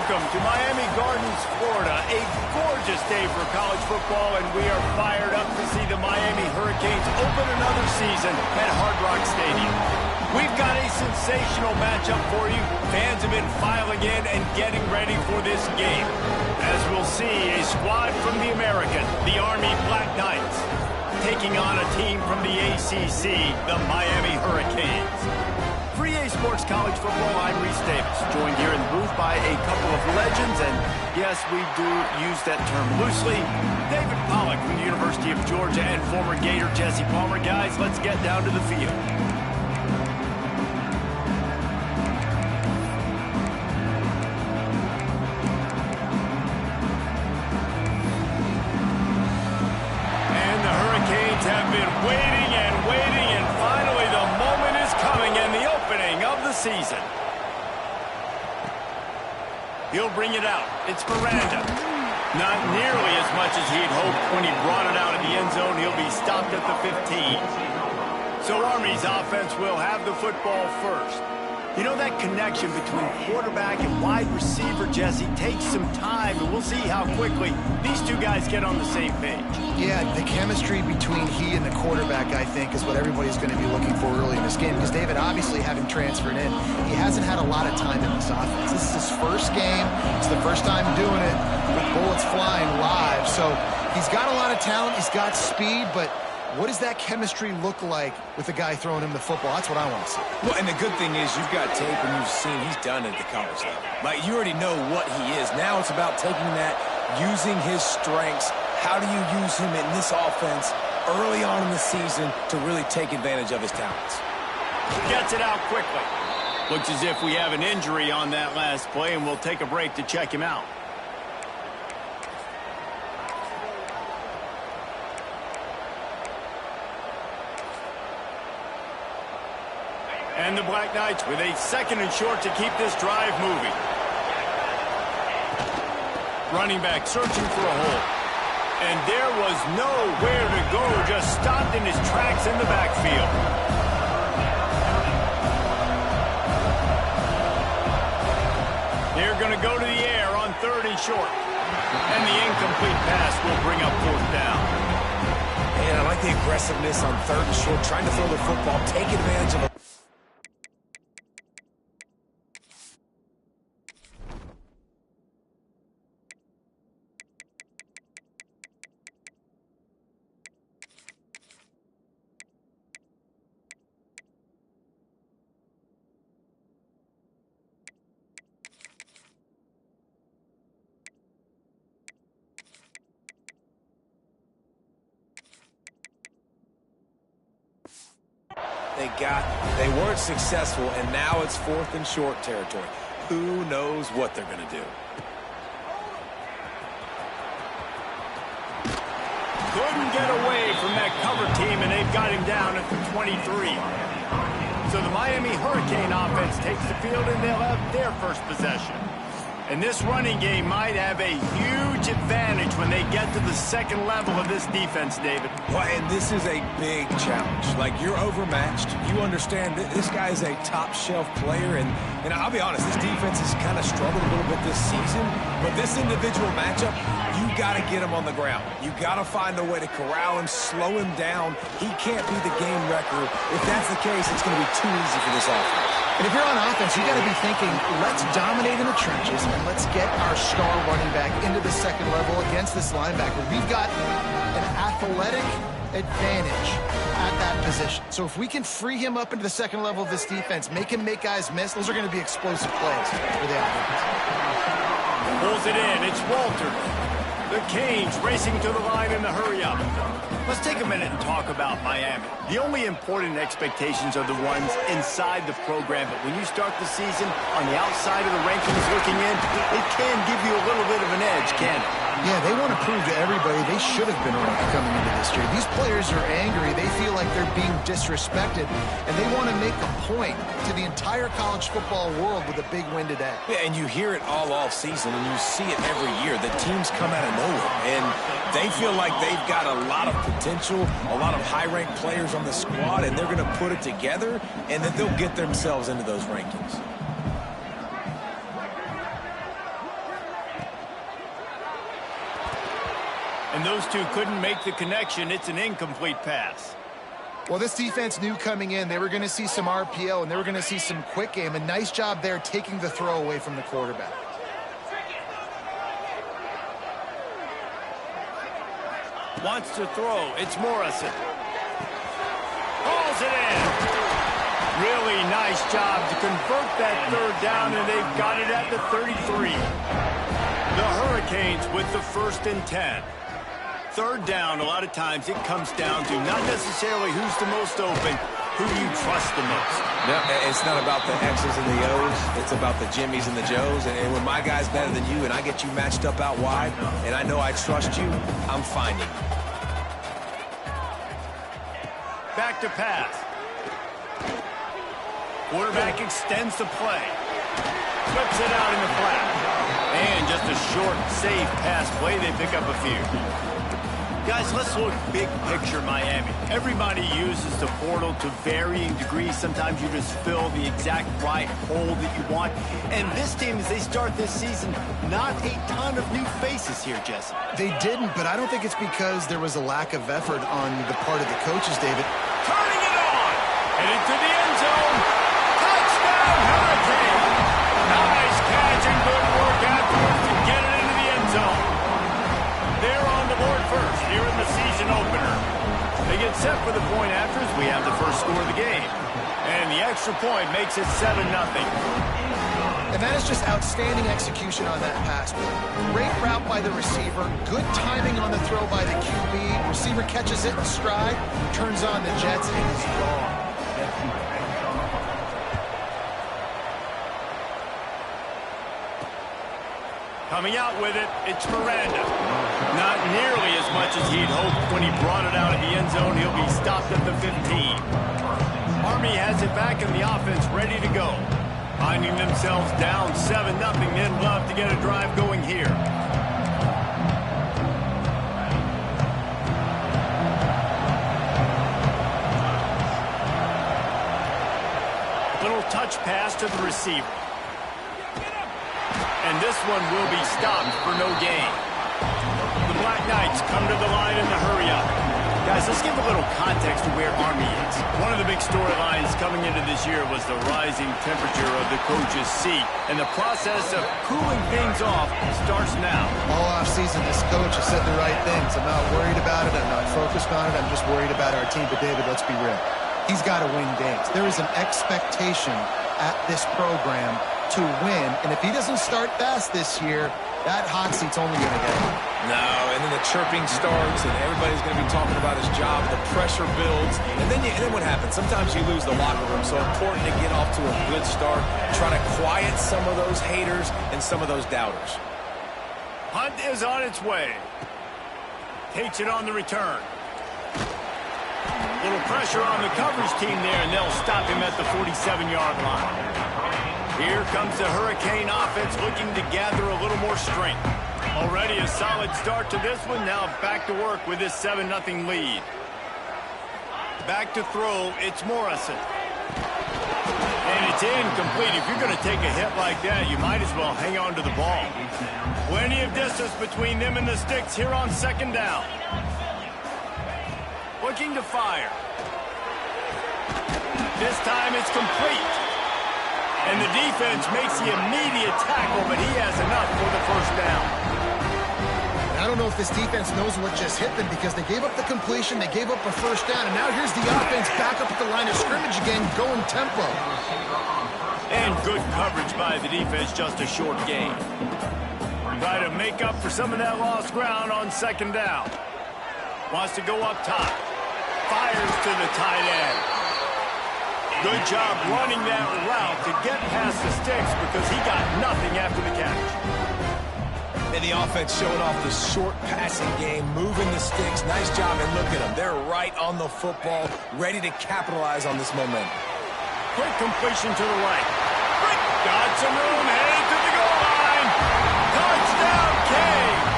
Welcome to Miami Gardens, Florida. A gorgeous day for college football, and we are fired up to see the Miami Hurricanes open another season at Hard Rock Stadium. We've got a sensational matchup for you. Fans have been filing in and getting ready for this game. As we'll see, a squad from the American, the Army Black Knights, taking on a team from the ACC, the Miami Hurricanes. For EA Sports College Football, I'm Reese Davis, joined here in the booth by a couple of legends, and yes, we do use that term loosely. David Pollack from the University of Georgia and former Gator Jesse Palmer. Guys, let's get down to the field. And the Hurricanes have been waiting and waiting, and finally the moment is coming, and the opening of the season. He'll bring it out. It's Miranda. Not nearly as much as he'd hoped when he brought it out of the end zone. He'll be stopped at the 15. So Army's offense will have the football first. You know, that connection between quarterback and wide receiver, Jesse, takes some time, and we'll see how quickly these two guys get on the same page. Yeah, the chemistry between he and the quarterback, I think, is what everybody's going to be looking for early in this game. Because David, obviously, having transferred in, he hasn't had a lot of time in this offense. This is his first game. It's the first time doing it with bullets flying live. So he's got a lot of talent. He's got speed, but what does that chemistry look like with the guy throwing him the football? That's what I want to see. Well, and the good thing is you've got tape and you've seen he's done it at the college level. Like, you already know what he is. Now it's about taking that, using his strengths. How do you use him in this offense early on in the season to really take advantage of his talents? Gets it out quickly. Looks as if we have an injury on that last play, and we'll take a break to check him out. And the Black Knights with a second and short to keep this drive moving. Running back searching for a hole. And there was nowhere to go, just stopped in his tracks in the backfield. They're going to go to the air on 3rd and short. And the incomplete pass will bring up 4th down. Man, I like the aggressiveness on 3rd and short, trying to throw the football, take advantage of a They weren't successful, and now it's 4th and short territory. Who knows what they're going to do? Couldn't get away from that cover team, and they've got him down at the 23. So the Miami Hurricane offense takes the field, and they'll have their first possession. And this running game might have a huge advantage when they get to the second level of this defense, David. Well, and this is a big challenge. Like, you're overmatched. You understand that this guy is a top-shelf player, and I'll be honest, this defense has kind of struggled a little bit this season, but this individual matchup, you got to get him on the ground. You got to find a way to corral him, slow him down. He can't be the game wrecker. If that's the case, it's going to be too easy for this offense. And if you're on offense, you got to be thinking, let's dominate in the trenches and let's get our star running back into the second level against this linebacker. We've got an athletic advantage at that position. So if we can free him up into the second level of this defense, make him make guys miss, those are going to be explosive plays for the offense. Pulls it in. It's Walter. The Canes racing to the line in the hurry-up. Let's take a minute and talk about Miami. The only important expectations are the ones inside the program, but when you start the season on the outside of the rankings looking in, it can give you a little bit of an edge, can it? Yeah, they want to prove to everybody they should have been ranked coming into this year. These players are angry. They feel like they're being disrespected, and they want to make a point to the entire college football world with a big win today. Yeah, and you hear it all off season, and you see it every year. The teams come out of nowhere, and they feel like they've got a lot of potential, a lot of high-ranked players on the squad, and they're going to put it together, and then they'll get themselves into those rankings. And those two couldn't make the connection. It's an incomplete pass. Well, this defense knew coming in they were going to see some RPO and they were going to see some quick game. A nice job there taking the throw away from the quarterback. Wants to throw. It's Morrison. Hauls it in. Really nice job to convert that third down, and they've got it at the 33. The Hurricanes with the 1st and 10. Third down, a lot of times it comes down to not necessarily who's the most open, who you trust the most. No, it's not about the X's and the O's. It's about the Jimmies and the Joes. And when my guy's better than you and I get you matched up out wide and I know I trust you, I'm finding. Back to pass. Quarterback extends the play. Flips it out in the flat. And just a short, safe pass play. They pick up a few. Guys, let's look big picture Miami. Everybody uses the portal to varying degrees. Sometimes you just fill the exact right hole that you want. And this team, as they start this season, not a ton of new faces here, Jesse. They didn't, but I don't think it's because there was a lack of effort on the part of the coaches, David. Turning it on! And into the end zone. Touchdown, Hurricane! Nice catch and good work afterwards to get it into the end zone. They're on the board first here in the season opener. They get set for the point after as we have the first score of the game. And the extra point makes it 7-0. And that is just outstanding execution on that pass. Great route by the receiver. Good timing on the throw by the QB. Receiver catches it in stride, turns on the jets, and is gone. Coming out with it, it's Miranda. Not nearly as much as he'd hoped when he brought it out of the end zone. He'll be stopped at the 15. Army has it back in the offense, ready to go. Finding themselves down 7-0, they'd love to get a drive going here. Little touch pass to the receiver. And this one will be stopped for no gain. The Black Knights come to the line in the hurry-up. Guys, let's give a little context to where Army is. One of the big storylines coming into this year was the rising temperature of the coach's seat. And the process of cooling things off starts now. All offseason, this coach has said the right things. I'm not worried about it. I'm not focused on it. I'm just worried about our team. But, David, let's be real. He's got to win games. There is an expectation at this program to win, and if he doesn't start fast this year, that hot seat's only going to get him. No, and then the chirping starts, and everybody's going to be talking about his job. The pressure builds, and then what happens? Sometimes you lose the locker room, so important to get off to a good start, try to quiet some of those haters and some of those doubters. Hunt is on its way. Takes it on the return. Little pressure on the coverage team there, and they'll stop him at the 47-yard line. Here comes the Hurricane offense looking to gather a little more strength. Already a solid start to this one. Now back to work with this 7-0 lead. Back to throw, it's Morrison. And it's incomplete. If you're going to take a hit like that, you might as well hang on to the ball. Plenty of distance between them and the sticks here on 2nd down. Looking to fire. This time it's complete. And the defense makes the immediate tackle, but he has enough for the 1st down. I don't know if this defense knows what just hit them because they gave up the completion, they gave up a 1st down, and now here's the offense back up at the line of scrimmage again, going tempo. And good coverage by the defense, just a short gain. Try to make up for some of that lost ground on 2nd down. Wants to go up top. Fires to the tight end. Good job running that route to get past the sticks because he got nothing after the catch. And the offense showing off the short passing game, moving the sticks. Nice job, and look at them. They're right on the football, ready to capitalize on this momentum. Quick completion to the right. Got some room, headed to the goal line. Touchdown, Canes.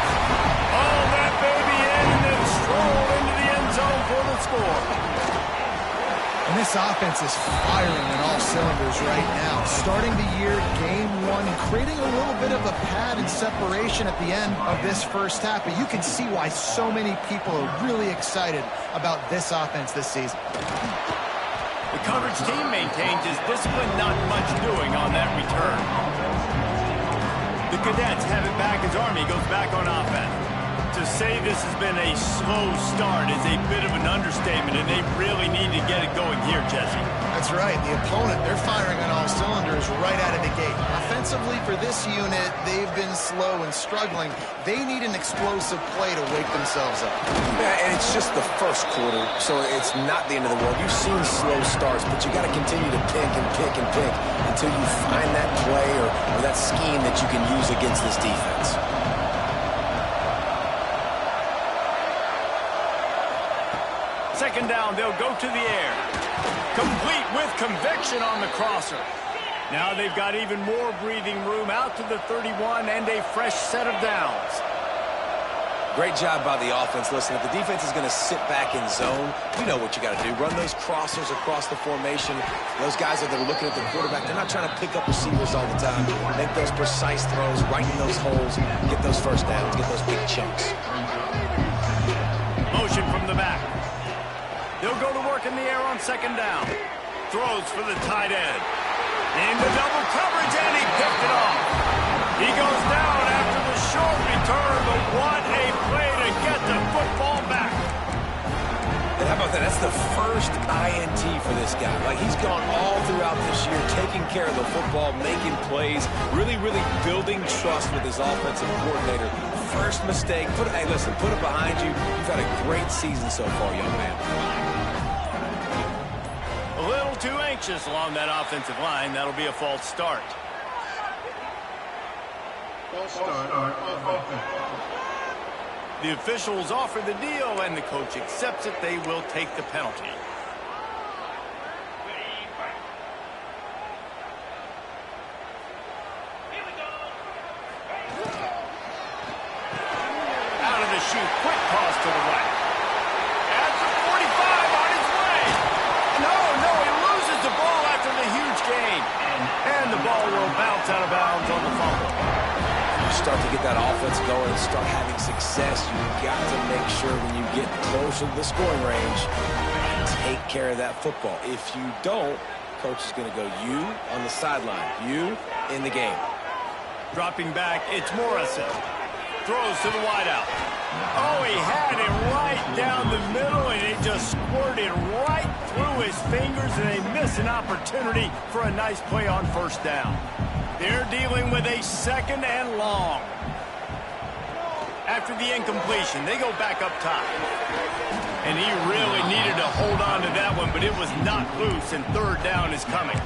All that baby in and then stroll into the end zone for the score. And this offense is firing on all cylinders is right now. Starting the year, game one, and creating a little bit of a pad and separation at the end of this first half. But you can see why so many people are really excited about this offense this season. The coverage team maintains his discipline, not much doing on that return. The Cadets have it back as Army goes back on offense. To say this has been a slow start is a bit of an understatement, and they really need to get it going here, Jesse. That's right. The opponent, they're firing on all cylinders right out of the gate. Offensively, for this unit, they've been slow and struggling. They need an explosive play to wake themselves up. Yeah, and it's just the first quarter, so it's not the end of the world. You've seen slow starts, but you got to continue to pick and pick and pick until you find that play or that scheme that you can use against this defense. Second down, they'll go to the air. Complete with conviction on the crosser. Now they've got even more breathing room out to the 31 and a fresh set of downs. Great job by the offense. Listen, if the defense is going to sit back in zone, you know what you got to do. Run those crossers across the formation. Those guys that are looking at the quarterback, they're not trying to pick up receivers all the time. Make those precise throws, right in those holes, get those first downs, get those big chunks. Motion from the back. They'll go to work in the air on second down. Throws for the tight end. Into double coverage, and he picked it off. He goes down after the short return, but what a play to get the football back. And how about that? That's the first INT for this guy. Like, he's gone all throughout this year, taking care of the football, making plays, really, really building trust with his offensive coordinator. First mistake, hey, listen, put it behind you. You've had a great season so far, young man. A little too anxious along that offensive line. That'll be a false start. The officials offer the deal, and the coach accepts it. They will take the penalty. Out of the chute, quick toss to the right. At the 45, on his way. No, he loses the ball after the huge gain. And the ball will bounce out of bounds on the fumble. You start to get that offense going and start having success, you've got to make sure when you get closer to the scoring range, take care of that football. If you don't, coach is going to go, you on the sideline, you in the game. Dropping back, it's Morrison. Throws to the wideout. Oh, he had it right down the middle, and it just squirted right through his fingers, and they miss an opportunity for a nice play on first down. They're dealing with a second and long. After the incompletion, they go back up top. And he really needed to hold on to that one, but it was not loose, and third down is coming.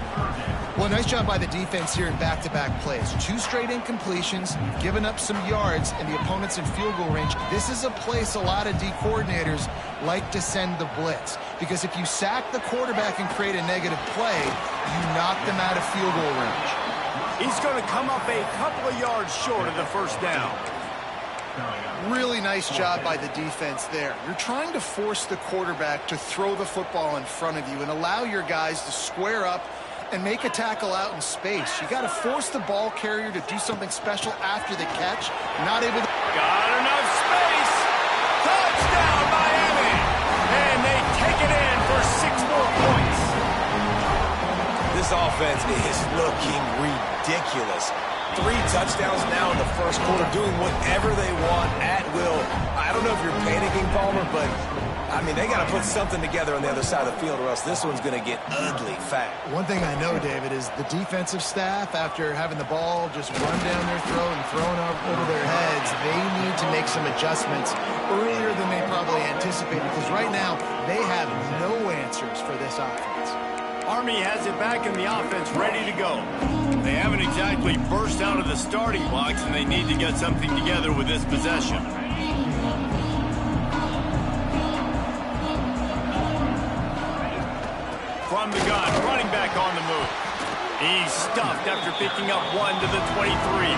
Well, nice job by the defense here in back-to-back plays. 2 straight incompletions, given up some yards, and the opponent's in field goal range. This is a place a lot of D coordinators like to send the blitz, because if you sack the quarterback and create a negative play, you knock them out of field goal range. He's going to come up a couple of yards short of the first down. Really nice job by the defense there. You're trying to force the quarterback to throw the football in front of you and allow your guys to square up and make a tackle out in space. You got to force the ball carrier to do something special after the catch. Not able to... Got enough space. Touchdown, Miami. And they take it in for 6 more points. This offense is looking ridiculous. 3 touchdowns now in the first quarter, doing whatever they want at will. I don't know if you're panicking, Palmer, but, I mean, they got to put something together on the other side of the field, or else this one's going to get ugly fast. One thing I know, David, is the defensive staff, after having the ball just run down their throat and thrown over their heads, they need to make some adjustments earlier than they probably anticipated, because right now they have no answers for this offense. Army has it back in the offense, ready to go. They haven't exactly burst out of the starting blocks, and they need to get something together with this possession. From the gun, running back on the move. He's stuffed after picking up 1 to the 23.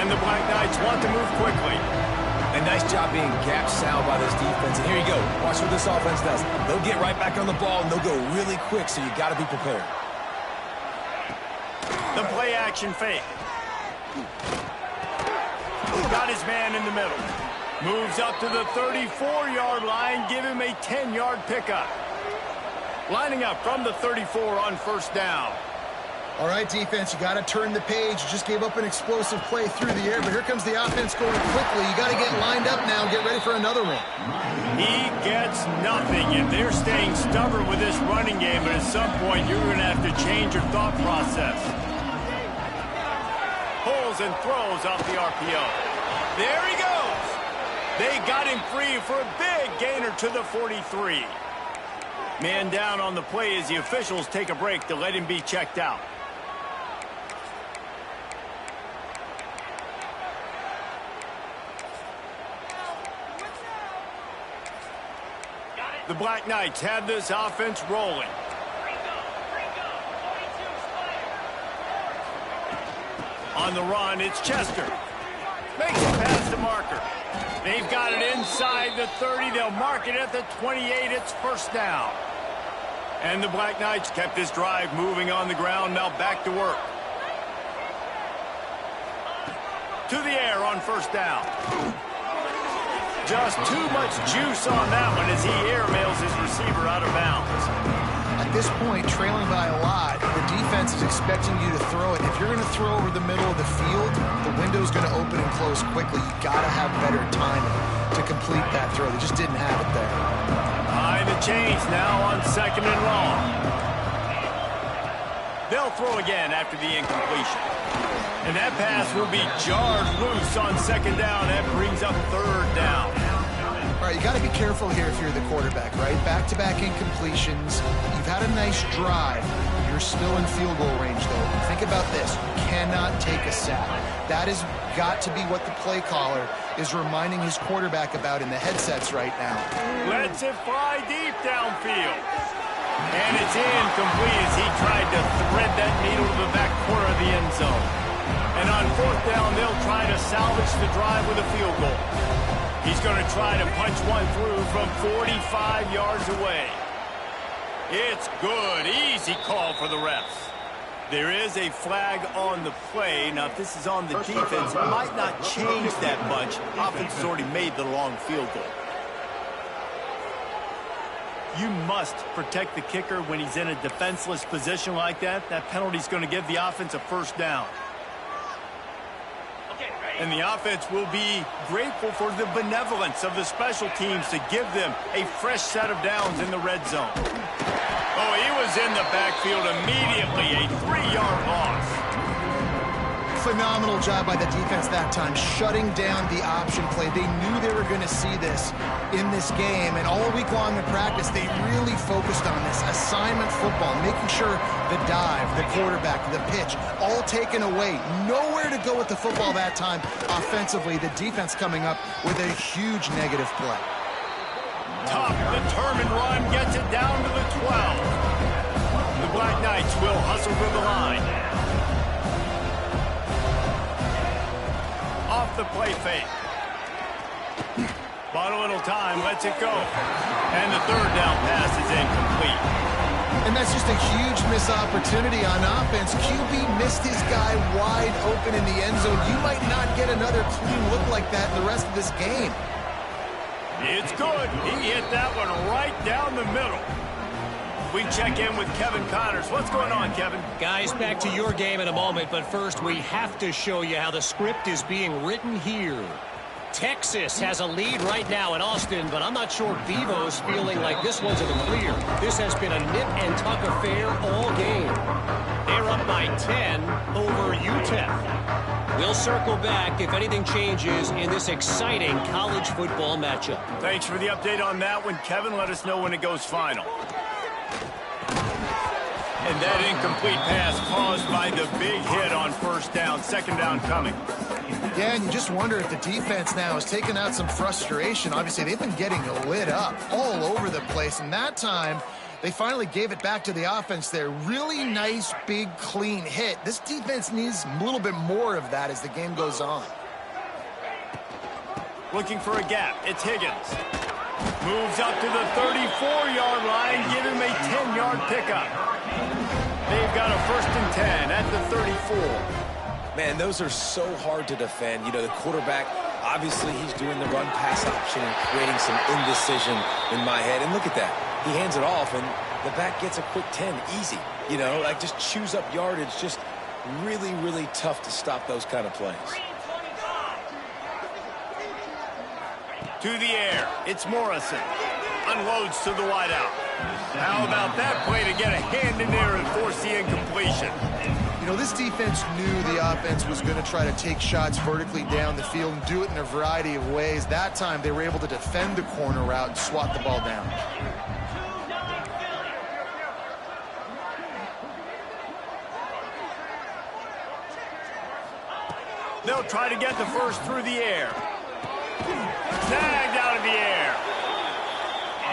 And the Black Knights want to move quickly. A nice job being gap sound by this defense. And here you go. Watch what this offense does. They'll get right back on the ball, and they'll go really quick, so you got to be prepared. The play action fake. Got his man in the middle. Moves up to the 34-yard line. Give him a 10-yard pickup. Lining up from the 34 on first down. All right, defense, you got to turn the page. You just gave up an explosive play through the air, but here comes the offense going quickly. You got to get lined up now and get ready for another one. He gets nothing, and they're staying stubborn with this running game, but at some point you're going to have to change your thought process. Pulls and throws off the RPO. There he goes. They got him free for a big gainer to the 43. Man down on the play as the officials take a break to let him be checked out. The Black Knights have this offense rolling. On the run, it's Chester. Makes it past the marker. They've got it inside the 30. They'll mark it at the 28. It's first down. And the Black Knights kept this drive moving on the ground. Now back to work. To the air on first down. Just too much juice on that one as he airmails his receiver out of bounds. At this point, trailing by a lot, the defense is expecting you to throw it. If you're going to throw over the middle of the field, the window's going to open and close quickly. You got to have better timing to complete that throw. They just didn't have it there. Behind the chains now on second and long. They'll throw again after the incompletion. And that pass will be jarred loose on second down. That brings up third down. All right, you got to be careful here if you're the quarterback, right? Back-to-back incompletions. You've had a nice drive. You're still in field goal range, though. Think about this. You cannot take a sack. That has got to be what the play caller is reminding his quarterback about in the headsets right now. Lets it fly deep downfield. And it's incomplete as he tried to thread that needle to the back corner of the end zone. And on fourth down, they'll try to salvage the drive with a field goal. He's going to try to punch one through from 45 yards away. It's good. Easy call for the refs. There is a flag on the play. Now, if this is on the defense, it might not change that much. Offense has already made the long field goal. You must protect the kicker when he's in a defenseless position like that. That penalty is going to give the offense a first down. And the offense will be grateful for the benevolence of the special teams to give them a fresh set of downs in the red zone. Oh, he was in the backfield immediately. A 3-yard loss. Phenomenal job by the defense that time, shutting down the option play. They knew they were going to see this in this game, and all week long in practice, they really focused on this assignment football, making sure the dive, the quarterback, the pitch, all taken away. Nowhere to go with the football that time offensively. The defense coming up with a huge negative play. Tough, determined run gets it down to the 12. The Black Knights will hustle for the line. Off the play fake. Bought a little time, lets it go. And the third down pass is incomplete. And that's just a huge missed opportunity on offense. QB missed his guy wide open in the end zone. You might not get another clean look like that in the rest of this game. It's good. He hit that one right down the middle. We check in with Kevin Connors. What's going on, Kevin? Guys, back to your game in a moment, but first we have to show you how the script is being written here. Texas has a lead right now in Austin, but I'm not sure Bevo's feeling like this one's in the clear. This has been a nip-and-tuck affair all game. They're up by 10 over UTEP. We'll circle back if anything changes in this exciting college football matchup. Thanks for the update on that one, Kevin. Let us know when it goes final. And that incomplete pass caused by the big hit on first down. Second down coming. Yeah, and you just wonder if the defense now is taking out some frustration. Obviously, they've been getting lit up all over the place. And that time, they finally gave it back to the offense there. Really nice, big, clean hit. This defense needs a little bit more of that as the game goes on. Looking for a gap. It's Higgins. Moves up to the 34-yard line. Give him a 10-yard pickup. They've got a 1st and 10 at the 34. Man, those are so hard to defend. You know, the quarterback, obviously he's doing the run-pass option and creating some indecision in my head. And look at that. He hands it off, and the back gets a quick 10. Easy. You know, like just chews up yardage. Just really, really tough to stop those kind of plays. To the air. It's Morrison. Unloads to the wideout. How about that play to get a hand in there and force the incompletion? You know, this defense knew the offense was going to try to take shots vertically down the field and do it in a variety of ways. That time, they were able to defend the corner route and swat the ball down. They'll try to get the first through the air. Snagged out of the air.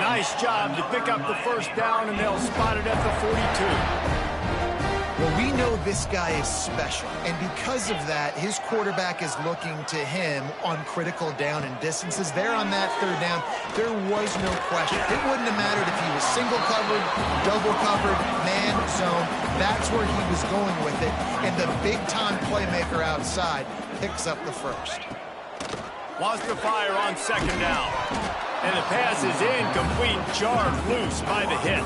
Nice job to pick up the first down, and they'll spot it at the 42. Well, we know this guy is special, and because of that, his quarterback is looking to him on critical down and distances. There on that third down, there was no question. It wouldn't have mattered if he was single covered, double covered, man, zone. That's where he was going with it, and the big-time playmaker outside picks up the first. Wants to fire on second down. And the pass is incomplete, jarred loose by the hit.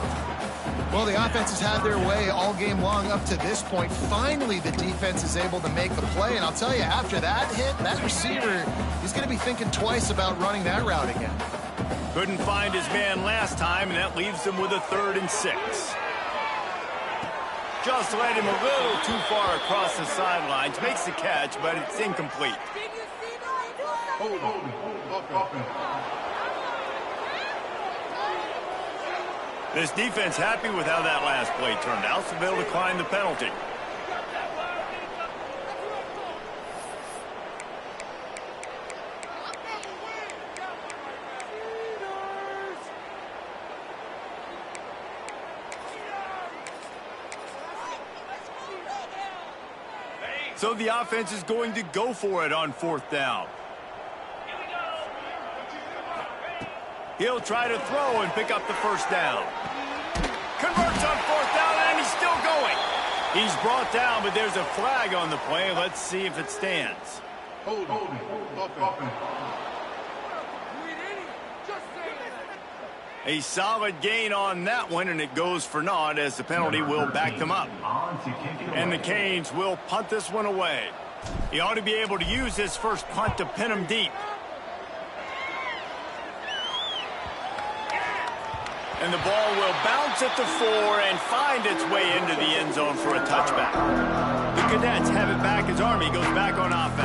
Well, the offense has had their way all game long up to this point. Finally, the defense is able to make the play. And I'll tell you, after that hit, that receiver, he's going to be thinking twice about running that route again. Couldn't find his man last time, and that leaves him with a 3rd and 6. Just led him a little too far across the sidelines. Makes the catch, but it's incomplete. This defense happy with how that last play turned out, so they'll decline the penalty. So the offense is going to go for it on 4th down. He'll try to throw and pick up the first down. Converts on 4th down, and he's still going. He's brought down, but there's a flag on the play. Let's see if it stands. A solid gain on that one, and it goes for naught as the penalty will back them up. And the Canes will punt this one away. He ought to be able to use his first punt to pin him deep. And the ball will bounce at the 4 and find its way into the end zone for a touchback. The Cadets have it back as Army goes back on offense.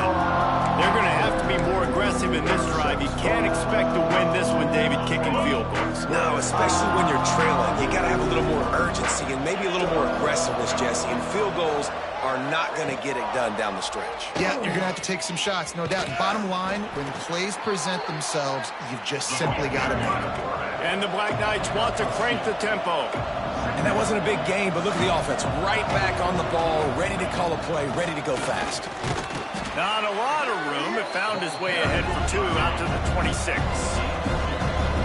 They're going to have to be more aggressive in this drive. You can't expect to win this one, David, kicking field goals. No, especially when you're trailing. You got to have a little more urgency and maybe a little more aggressiveness, Jesse. And field goals are not going to get it done down the stretch. Yeah, you're going to have to take some shots, no doubt. Bottom line, when plays present themselves, you've just simply got to make them. And the Black Knights want to crank the tempo. And that wasn't a big gain, but look at the offense. Right back on the ball, ready to call a play, ready to go fast. Not a lot of room. It found his way ahead for 2 out to the 26.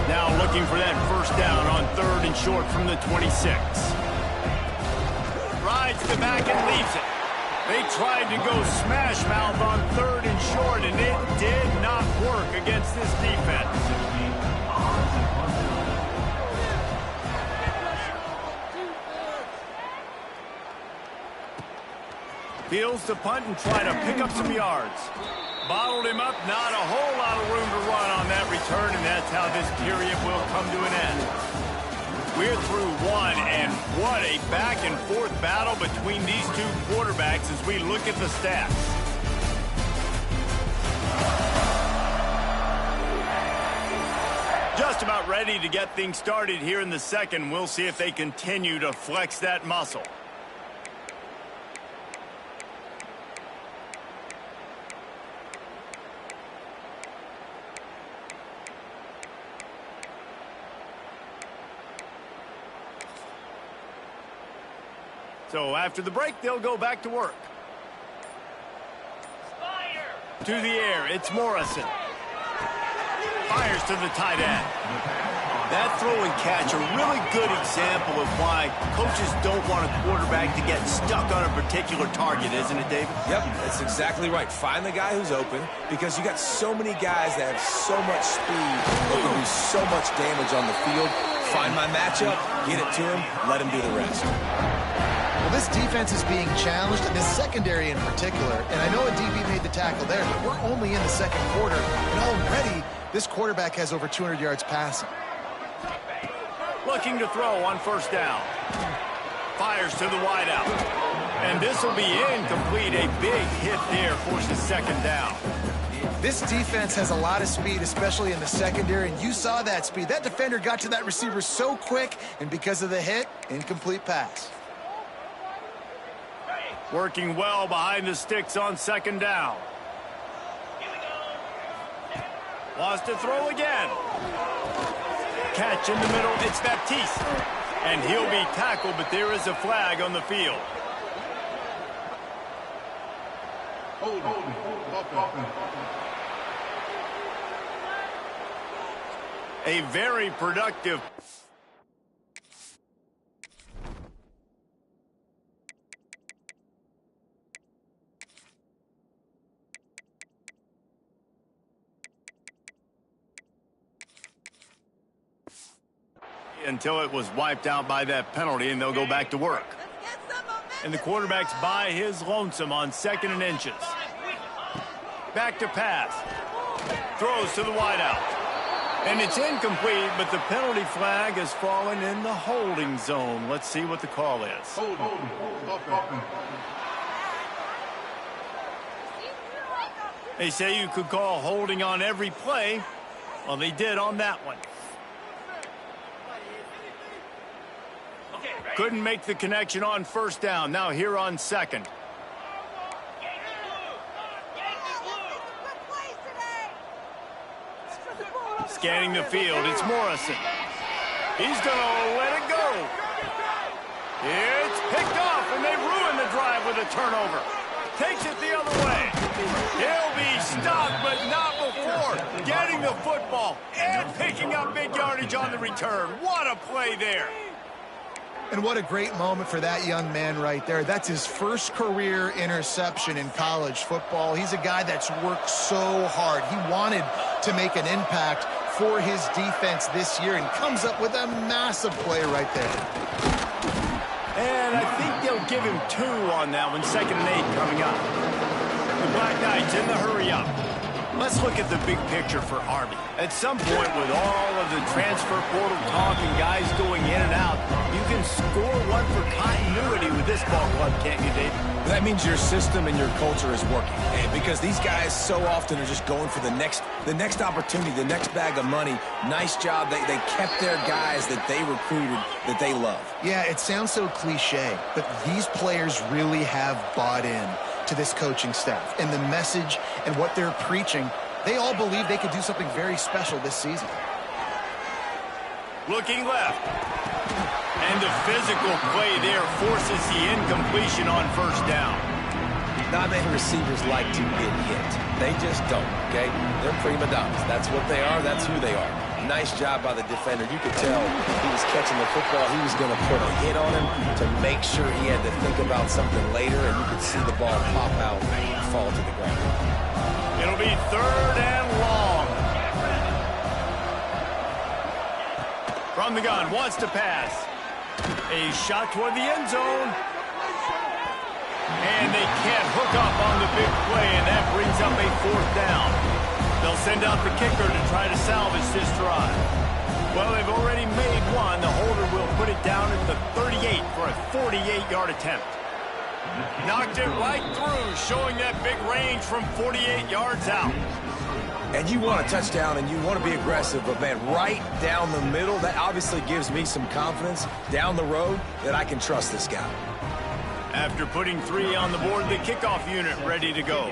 Now looking for that first down on 3rd and short from the 26. Rides the back and leaves it. They tried to go smash mouth on 3rd and short, and it did not work against this defense. Feels to punt and try to pick up some yards. Bottled him up, not a whole lot of room to run on that return, and that's how this period will come to an end. We're through 1, and what a back-and-forth battle between these two quarterbacks as we look at the stats. Just about ready to get things started here in the second. We'll see if they continue to flex that muscle. So after the break, they'll go back to work. To the air, it's Morrison. Fires to the tight end. That throw and catch, a really good example of why coaches don't want a quarterback to get stuck on a particular target, isn't it, David? Yep, that's exactly right. Find the guy who's open, because you got so many guys that have so much speed that can do so much damage on the field. Find my matchup, get it to him, let him do the rest. Well, this defense is being challenged, and this secondary in particular. And I know a DB made the tackle there, but we're only in the second quarter, and already this quarterback has over 200 yards passing. Looking to throw on first down. Fires to the wideout. And this will be incomplete. A big hit there, forces second down. This defense has a lot of speed, especially in the secondary, and you saw that speed. That defender got to that receiver so quick, and because of the hit, incomplete pass. Working well behind the sticks on second down. Wants to throw again. Catch in the middle, it's Baptiste. And he'll be tackled, but there is a flag on the field. A very productive. Until it was wiped out by that penalty, and they'll go back to work. And the quarterback's by his lonesome on second and inches. Back to pass. Throws to the wideout. And it's incomplete, but the penalty flag has fallen in the holding zone. Let's see what the call is. They say you could call holding on every play. Well, they did on that one. Couldn't make the connection on first down. Now here on second. Scanning the field, it's Morrison. He's going to let it go. It's picked off, and they ruin the drive with a turnover. Takes it the other way. He'll be stopped, but not before getting the football and picking up big yardage on the return. What a play there. And what a great moment for that young man right there. That's his first career interception in college football. He's a guy that's worked so hard. He wanted to make an impact for his defense this year and comes up with a massive play right there. And I think they'll give him 2 on that one. 2nd and 8 coming up. The Black Knights in the hurry-up. Let's look at the big picture for Army. At some point, with all of the transfer portal talk and guys going in and out, you can score one for continuity with this ball club, can't you, Dave? That means your system and your culture is working. And because these guys so often are just going for the next opportunity, the next bag of money. Nice job. They kept their guys that they recruited, that they love. Yeah, it sounds so cliche, but these players really have bought in to this coaching staff and the message and what they're preaching. They all believe they could do something very special this season. Looking left. And the physical play there forces the incompletion on first down. Not many receivers like to get hit. They just don't, okay? They're prima donnas. That's what they are. That's who they are. Nice job by the defender. You could tell he was catching the football. He was going to put a hit on him to make sure he had to think about something later, and you could see the ball pop out and fall to the ground. It'll be 3rd and long. From the gun, wants to pass. A shot toward the end zone. And they can't hook up on the big play, and that brings up a 4th down. They'll send out the kicker to try to salvage this drive. Well, they've already made one. The holder will put it down at the 38 for a 48-yard attempt. Knocked it right through, showing that big range from 48 yards out. And you want a touchdown and you want to be aggressive, but, man, right down the middle, that obviously gives me some confidence down the road that I can trust this guy. After putting 3 on the board, the kickoff unit ready to go.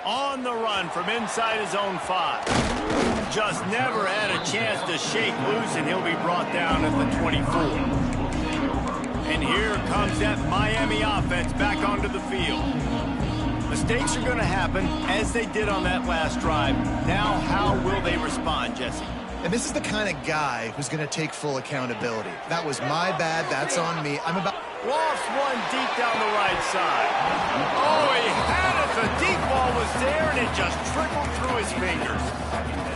On the run from inside his own 5. Just never had a chance to shake loose, and he'll be brought down at the 24. And here comes that Miami offense back onto the field. Mistakes are going to happen, as they did on that last drive. Now, how will they respond, Jesse? And this is the kind of guy who's going to take full accountability. That was my bad. That's on me. Lofts one deep down the right side. Oh, he had it. The deep ball was there, and it just trickled through his fingers.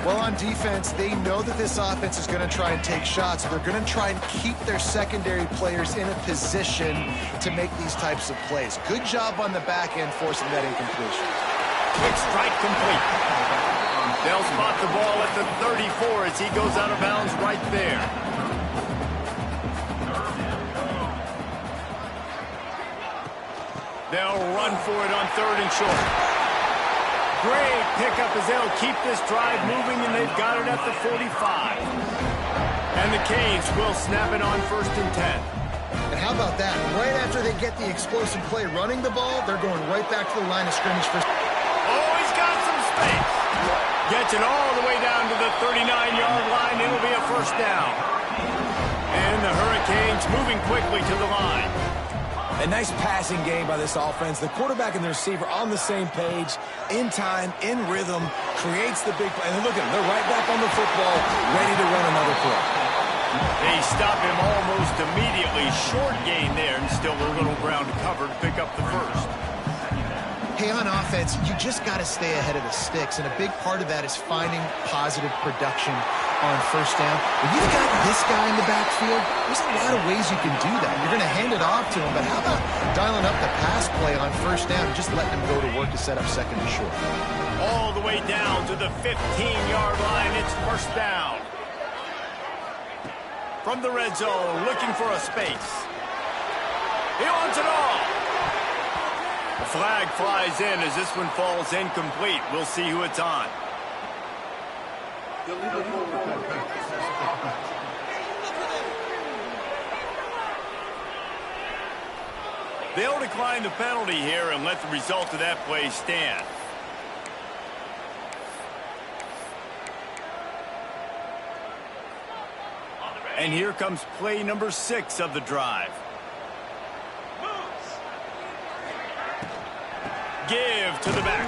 Well, on defense, they know that this offense is going to try and take shots. So they're going to try and keep their secondary players in a position to make these types of plays. Good job on the back end forcing that incompletion. Quick strike complete. They'll spot the ball at the 34 as he goes out of bounds right there. They'll run for it on 3rd and short. Great pickup as they'll keep this drive moving, and they've got it at the 45. And the Canes will snap it on 1st and 10. And how about that? Right after they get the explosive play running the ball, they're going right back to the line of scrimmage for... Oh, he's got some space. Gets it all the way down to the 39-yard line. It'll be a 1st down. And the Hurricanes moving quickly to the line. A nice passing game by this offense. The quarterback and the receiver on the same page, in time, in rhythm, creates the big play. And look at them. They're right back on the football, ready to run another play. They stop him almost immediately. Short gain there, and still a little ground covered. Pick up the 1st. Hey, on offense, you just got to stay ahead of the sticks, and a big part of that is finding positive production on 1st down. When you've got this guy in the backfield, there's a lot of ways you can do that. You're going to hand it off to him, but how about dialing up the pass play on 1st down and just letting him go to work to set up 2nd and short? All the way down to the 15-yard line. It's 1st down. From the red zone, looking for a space. He wants it all. The flag flies in as this one falls incomplete. We'll see who it's on. They'll decline the penalty here and let the result of that play stand. And here comes play number 6 of the drive. Give to the back.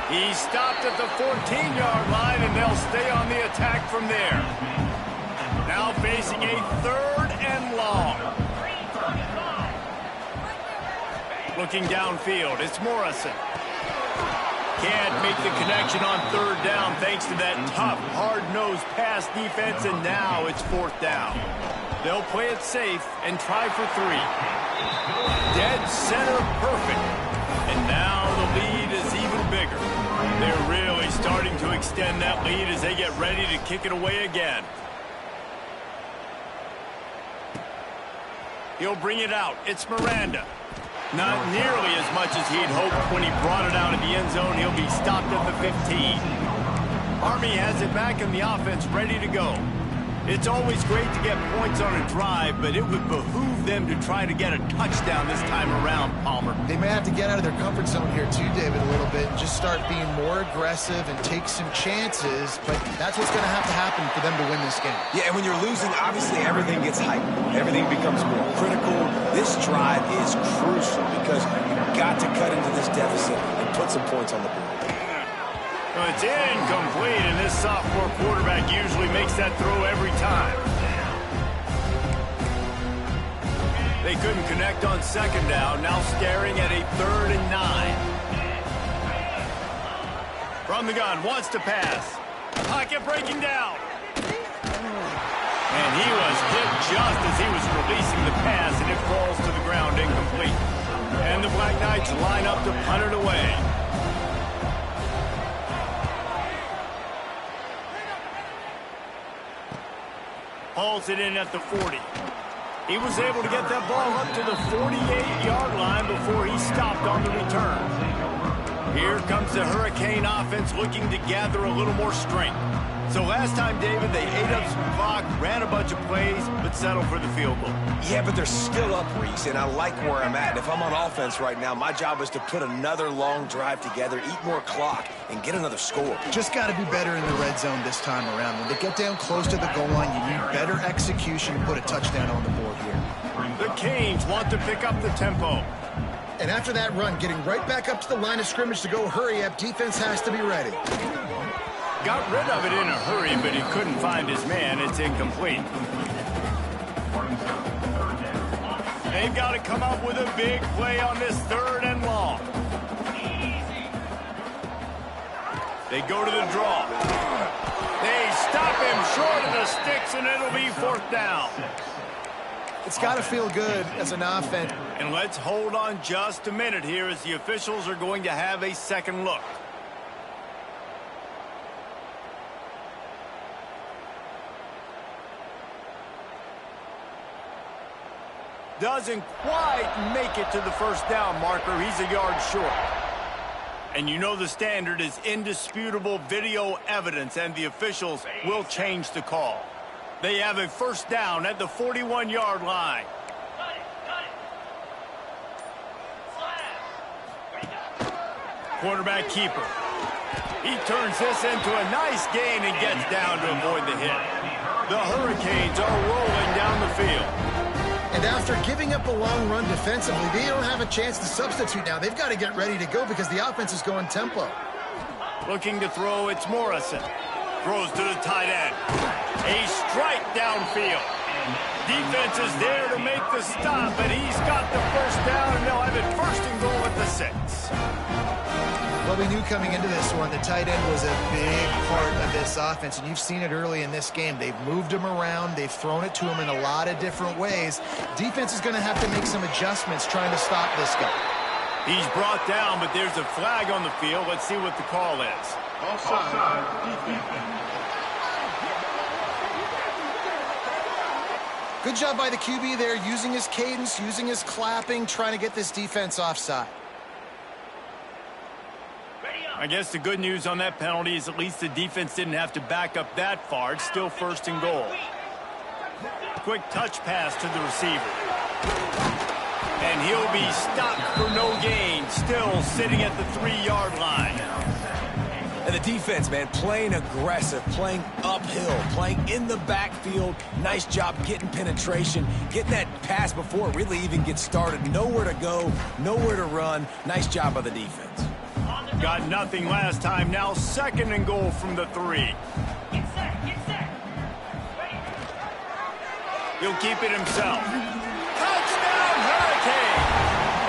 He stopped at the 14-yard line, and they'll stay on the attack from there. Now facing a 3rd and long. Looking downfield, it's Morrison. Can't make the connection on 3rd down thanks to that tough, hard-nosed pass defense, and now it's 4th down. They'll play it safe and try for 3. Dead center perfect. And now the lead is even bigger. They're really starting to extend that lead as they get ready to kick it away again. He'll bring it out. It's Miranda. Not nearly as much as he'd hoped when he brought it out of the end zone. He'll be stopped at the 15. Army has it back in the offense, ready to go. It's always great to get points on a drive, but it would behoove them to try to get a touchdown this time around, Palmer. They may have to get out of their comfort zone here too, David, a little bit, and just start being more aggressive and take some chances, but that's what's going to have to happen for them to win this game. Yeah, and when you're losing, obviously everything gets hyped. Everything becomes more critical. This drive is crucial because you've got to cut into this deficit and put some points on the board. Well, it's incomplete, and this sophomore quarterback usually makes that throw every time. They couldn't connect on 2nd down, now staring at a 3rd and 9. From the gun, wants to pass. Pocket breaking down. And he was hit just as he was releasing the pass, and it falls to the ground incomplete. And the Black Knights line up to punt it away. Hauls it in at the 40. He was able to get that ball up to the 48-yard line before he stopped on the return. Here comes the Hurricane offense looking to gather a little more strength. So last time, David, they ate up some clock, ran a bunch of plays, but settled for the field goal. Yeah, but they're still up, Reese, and I like where I'm at. If I'm on offense right now, my job is to put another long drive together, eat more clock, and get another score. Just got to be better in the red zone this time around. When they get down close to the goal line, you need better execution to put a touchdown on the board here. The Canes want to pick up the tempo. And after that run, getting right back up to the line of scrimmage to go hurry up, defense has to be ready. Got rid of it in a hurry, but he couldn't find his man. It's incomplete. They've got to come up with a big play on this 3rd and long. They go to the draw. They stop him short of the sticks, and it'll be 4th down. It's got to feel good as an offense. And let's hold on just a minute here as the officials are going to have a second look. Doesn't quite make it to the 1st down marker. He's a yard short. And you know the standard is indisputable video evidence, and the officials will change the call. They have a 1st down at the 41-yard line. Quarterback keeper. He turns this into a nice gain and gets down to avoid the hit. The Hurricanes are rolling down the field. And after giving up a long run defensively, they don't have a chance to substitute now. They've got to get ready to go because the offense is going tempo. Looking to throw, it's Morrison. Throws to the tight end. A strike downfield. Defense is there to make the stop, but he's got the 1st down, and they'll have it 1st and goal at the 6. Well, we knew coming into this one, the tight end was a big part of this offense, and you've seen it early in this game. They've moved him around. They've thrown it to him in a lot of different ways. Defense is going to have to make some adjustments trying to stop this guy. He's brought down, but there's a flag on the field. Let's see what the call is. Offside. Good job by the QB there, using his cadence, using his clapping, trying to get this defense offside. I guess the good news on that penalty is at least the defense didn't have to back up that far. It's still 1st and goal. Quick touch pass to the receiver. And he'll be stopped for no gain, still sitting at the 3-yard line. And the defense, man, playing aggressive, playing uphill, playing in the backfield. Nice job getting penetration, getting that pass before it really even gets started. Nowhere to go, nowhere to run. Nice job by the defense. Got nothing last time. Now 2nd and goal from the 3. He'll keep it himself. Touchdown, Hurricane!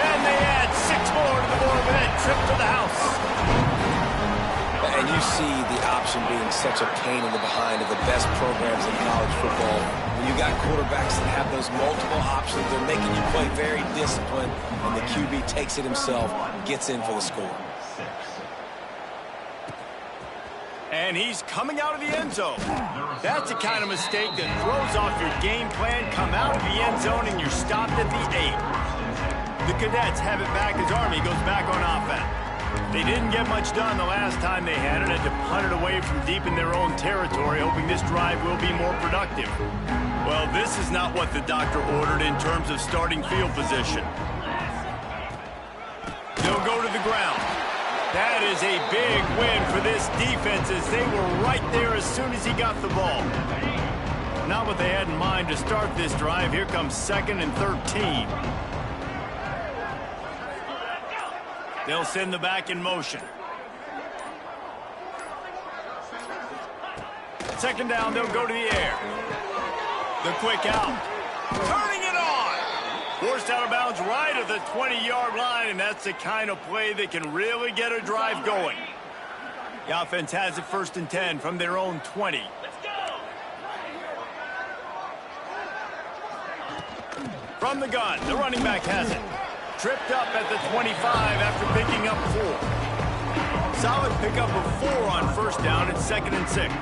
And they add 6 more to the board with that trip to the house. And you see the option being such a pain in the behind of the best programs in college football. When you got quarterbacks that have those multiple options, they're making you play very disciplined, and the QB takes it himself, gets in for the score. And he's coming out of the end zone. That's the kind of mistake that throws off your game plan. Come out of the end zone and you're stopped at the 8. The Cadets have it back as Army goes back on offense. They didn't get much done the last time they had it, had to punt it away from deep in their own territory, hoping this drive will be more productive. Well, this is not what the doctor ordered in terms of starting field position. They'll go to the ground. That is a big win for this defense as they were right there as soon as he got the ball. Not what they had in mind to start this drive. Here comes 2nd and 13. They'll send the back in motion. 2nd down, they'll go to the air. The quick out. Turning it on. Forced out of bounds right at the 20-yard line, and that's the kind of play that can really get a drive going. The offense has it 1st and 10 from their own 20. From the gun, the running back has it. Tripped up at the 25 after picking up 4. Solid pickup of 4 on 1st down. It's 2nd and 6.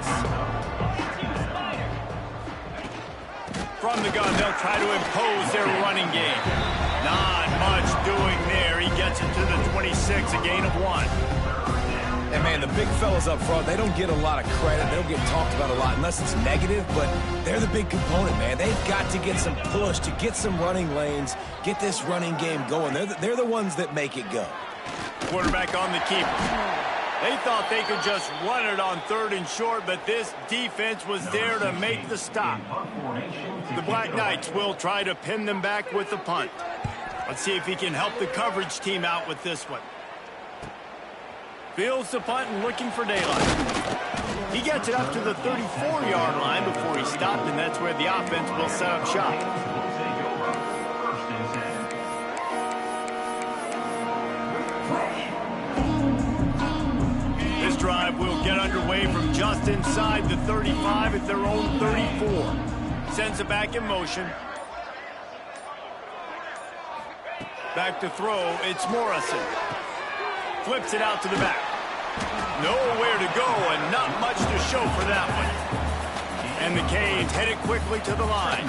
From the gun, they'll try to impose their running game. Not much doing there. He gets it to the 26, a gain of 1. And, man, the big fellas up front, they don't get a lot of credit. They don't get talked about a lot unless it's negative, but they're the big component, man. They've got to get some push, to get some running lanes, get this running game going. They're the ones that make it go. Quarterback on the keeper. They thought they could just run it on 3rd and short, but this defense was there to make the stop. The Black Knights will try to pin them back with the punt. Let's see if he can help the coverage team out with this one. Fields the punt and looking for daylight. He gets it up to the 34-yard line before he stopped, and that's where the offense will set up shop. This drive will get underway from just inside the 35 at their own 34. Sends it back in motion. Back to throw, it's Morrison. Flips it out to the back. Nowhere to go and not much to show for that one. And the Canes headed quickly to the line.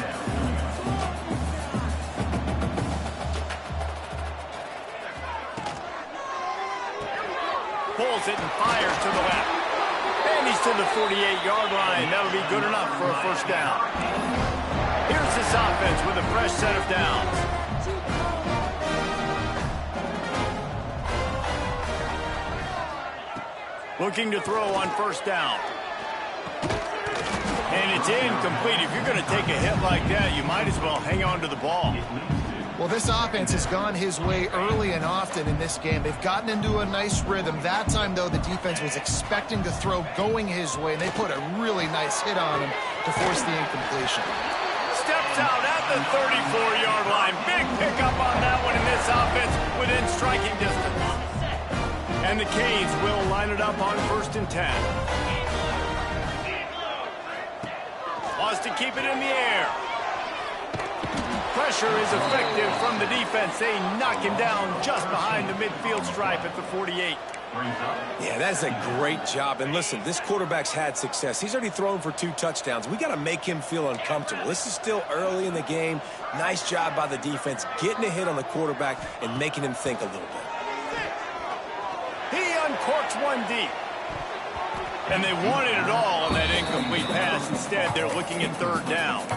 Pulls it and fires to the left. And he's to the 48-yard line. That'll be good enough for a first down. Here's this offense with a fresh set of downs. Looking to throw on first down. And it's incomplete. If you're going to take a hit like that, you might as well hang on to the ball. Well, this offense has gone his way early and often in this game. They've gotten into a nice rhythm. That time, though, the defense was expecting to throw going his way, and they put a really nice hit on him to force the incompletion. Steps out at the 34-yard line. Big pickup on that one in this offense within striking distance. And the Canes will line it up on 1st and 10. Wants to keep it in the air. Pressure is effective from the defense. They knock him down just behind the midfield stripe at the 48. Yeah, that's a great job. And listen, this quarterback's had success. He's already thrown for 2 touchdowns. We got to make him feel uncomfortable. This is still early in the game. Nice job by the defense, getting a hit on the quarterback and making him think a little bit. He uncorks one deep. And they wanted it all on that incomplete pass. Instead, they're looking at 3rd down.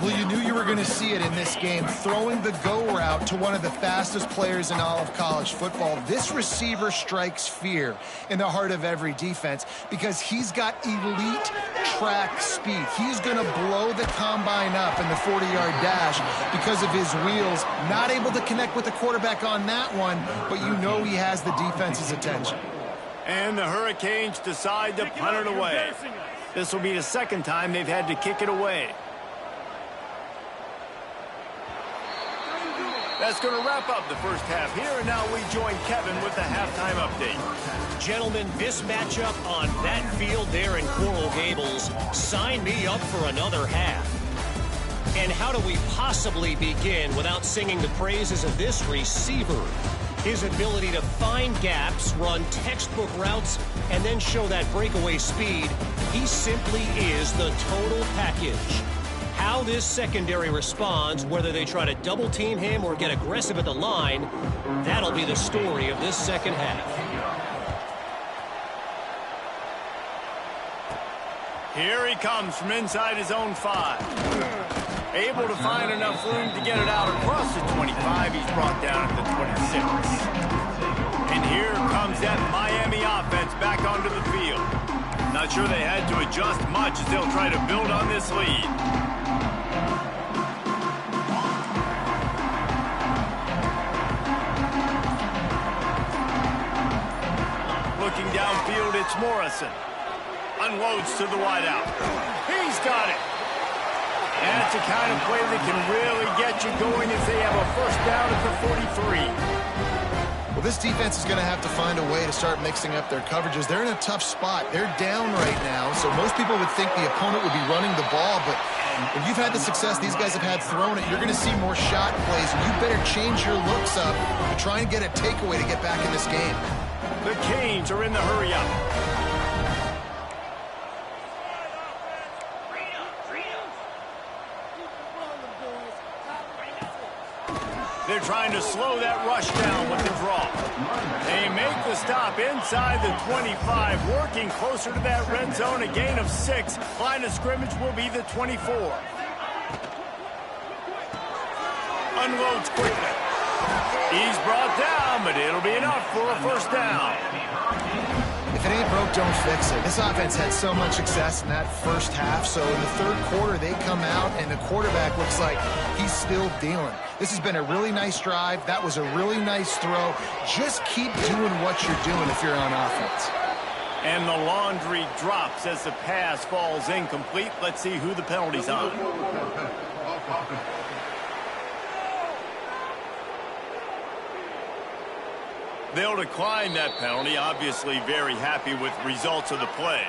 Well, you knew you were going to see it in this game, throwing the go route to one of the fastest players in all of college football. This receiver strikes fear in the heart of every defense because he's got elite track speed. He's going to blow the combine up in the 40-yard dash because of his wheels. Not able to connect with the quarterback on that one, but you know he has the defense's attention. And the Hurricanes decide to punt it away. This will be the 2nd time they've had to kick it away. That's going to wrap up the first half here, and now we join Kevin with the halftime update. Gentlemen, this matchup on that field there in Coral Gables, sign me up for another half. And how do we possibly begin without singing the praises of this receiver? His ability to find gaps, run textbook routes, and then show that breakaway speed. He simply is the total package. How this secondary responds, whether they try to double team him or get aggressive at the line, that'll be the story of this second half. Here he comes from inside his own 5. Able to find enough room to get it out across the 25. He's brought down at the 26. And here comes that Miami offense back onto the field. Not sure they had to adjust much as they'll try to build on this lead. Looking downfield, it's Morrison. Unloads to the wideout. He's got it. And it's a kind of play that can really get you going as they have a first down at the 43. Well, this defense is going to have to find a way to start mixing up their coverages. They're in a tough spot. They're down right now, so most people would think the opponent would be running the ball, but when you've had the success these guys have had throwing it, you're going to see more shot plays, and you better change your looks up to try and get a takeaway to get back in this game. The Canes are in the hurry-up. They're trying to slow that rush down with the draw. They make the stop inside the 25, working closer to that red zone, a gain of 6. Line of scrimmage will be the 24. Unloads quickly. He's brought down, but it'll be enough for a first down. If it ain't broke, don't fix it. This offense had so much success in that first half, so in the third quarter, they come out, and the quarterback looks like he's still dealing. This has been a really nice drive. That was a really nice throw. Just keep doing what you're doing if you're on offense. And the laundry drops as the pass falls incomplete. Let's see who the penalty's on. They'll decline that penalty, obviously very happy with results of the play.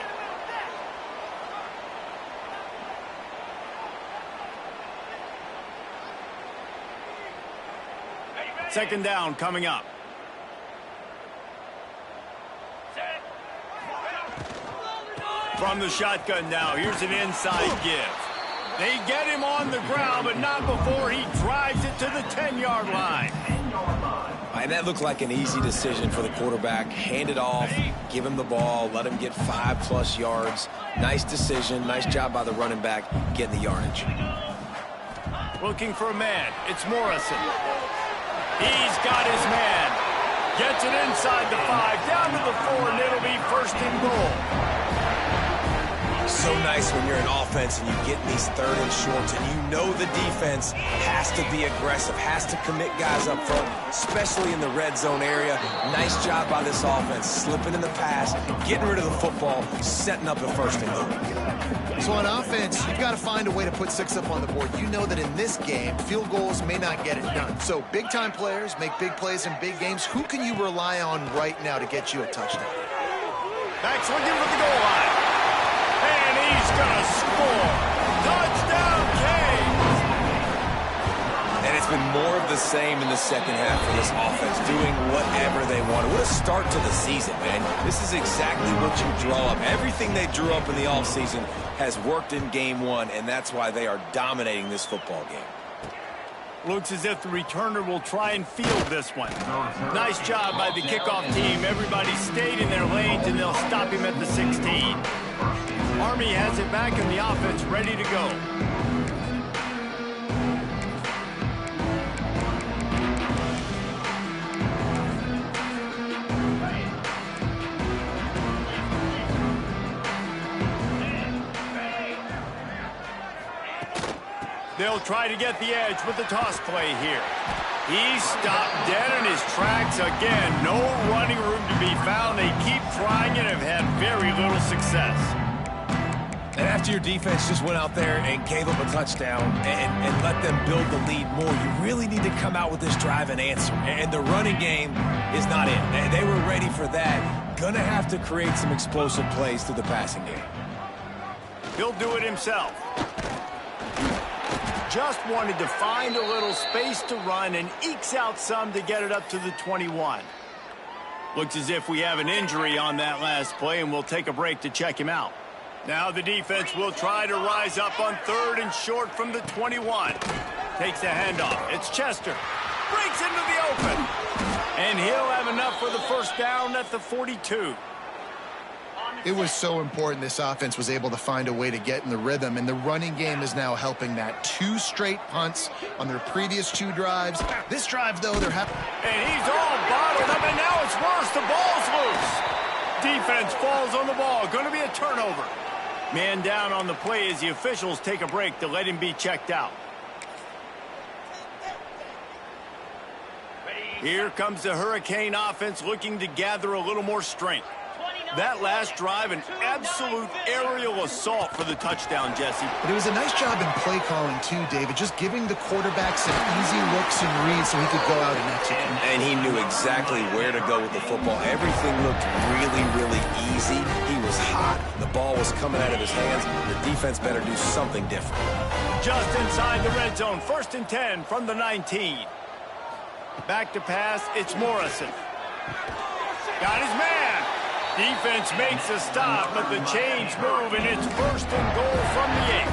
Second down coming up. From the shotgun now, here's an inside give. They get him on the ground, but not before he drives it to the 10-yard line. And that looked like an easy decision for the quarterback. Hand it off, give him the ball, let him get 5+ yards. Nice decision, nice job by the running back getting the yardage. Looking for a man, it's Morrison. He's got his man. Gets it inside the 5, down to the 4, and it'll be first and goal. So nice when you're in offense and you get in these third and shorts and you know the defense has to be aggressive, has to commit guys up front, especially in the red zone area. Nice job by this offense, slipping in the pass, getting rid of the football, setting up the first and goal. So on offense, you've got to find a way to put 6 up on the board. You know that in this game, field goals may not get it done. So big-time players make big plays in big games. Who can you rely on right now to get you a touchdown? Back's looking for the goal line. And he's going to score. Touchdown, Canes! And it's been more of the same in the second half for this offense, doing whatever they want. What a start to the season, man. This is exactly what you draw up. Everything they drew up in the offseason has worked in game 1, and that's why they are dominating this football game. Looks as if the returner will try and field this one. Nice job by the kickoff team. Everybody stayed in their lanes, and they'll stop him at the 16. Army has it back in the offense, ready to go. They'll try to get the edge with the toss play here. He's stopped dead in his tracks again. No running room to be found. They keep trying and have had very little success. And after your defense just went out there and gave up a touchdown and let them build the lead more, you really need to come out with this drive and answer. And the running game is not in. They were ready for that. Gonna have to create some explosive plays through the passing game. He'll do it himself. Just wanted to find a little space to run and ekes out some to get it up to the 21. Looks as if we have an injury on that last play, and we'll take a break to check him out. Now the defense will try to rise up on 3rd and short from the 21. Takes the handoff. It's Chester. Breaks into the open. And he'll have enough for the first down at the 42. It was so important this offense was able to find a way to get in the rhythm, and the running game is now helping that. 2 straight punts on their previous 2 drives. This drive, though, they're happy. And he's all bottled up, and now it's worse. The ball's loose. Defense falls on the ball. Going to be a turnover. Man down on the play as the officials take a break to let him be checked out. Here comes the Hurricane offense looking to gather a little more strength. That last drive, an absolute aerial assault for the touchdown, Jesse. But it was a nice job in play calling, too, David, just giving the quarterback some easy looks and reads so he could go out and execute. And he knew exactly where to go with the football. Everything looked really, really easy. He was hot. The ball was coming out of his hands. The defense better do something different. Just inside the red zone, 1st and 10 from the 19. Back to pass, it's Morrison. Got his man. Defense makes a stop, but the chains move, and it's 1st and goal from the 8.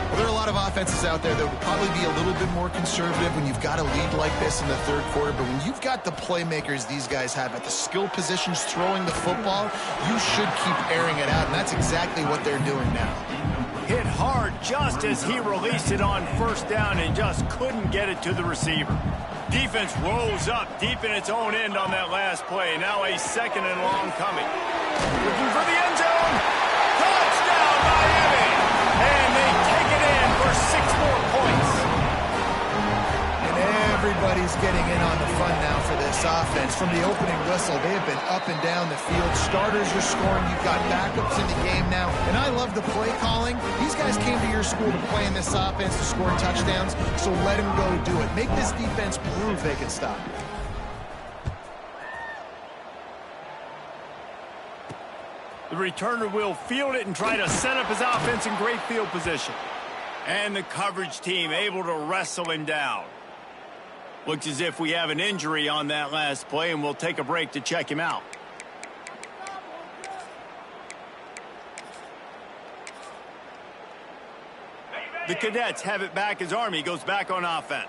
Well, there are a lot of offenses out there that would probably be a little bit more conservative when you've got a lead like this in the 3rd quarter, but when you've got the playmakers these guys have at the skill positions throwing the football, you should keep airing it out, and that's exactly what they're doing now. Hit hard just as he released it on first down and just couldn't get it to the receiver. Defense rose up deep in its own end on that last play. Now a second and long coming. Looking for the end zone. Touchdown, Miami! And they take it in for 6 more points. And everybody's getting in on the fun now for this offense. From the opening whistle, they have been up and down the field. Starters are scoring. You've got backups in the game now. And I love the play calling. These guys came to your school to play in this offense to score touchdowns, so let them go do it. Make this defense prove they can stop. The returner will field it and try to set up his offense in great field position. And the coverage team able to wrestle him down. Looks as if we have an injury on that last play, and we'll take a break to check him out. The Cadets have it back as Army goes back on offense.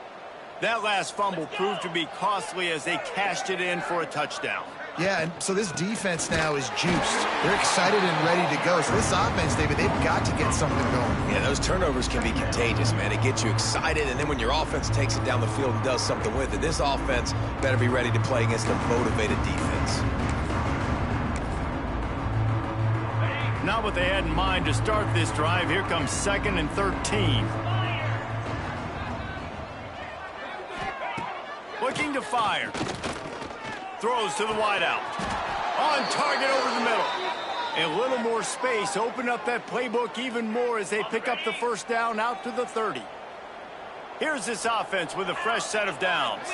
That last fumble proved to be costly as they cashed it in for a touchdown. Yeah, and so this defense now is juiced. They're excited and ready to go. So this offense, David, they've got to get something going. Yeah, those turnovers can be contagious, man. It gets you excited, and then when your offense takes it down the field and does something with it, this offense better be ready to play against a motivated defense. Not what they had in mind to start this drive. Here comes 2nd and 13. Looking to fire. Throws to the wideout. On target over the middle. A little more space. Open up that playbook even more as they pick up the first down out to the 30. Here's this offense with a fresh set of downs.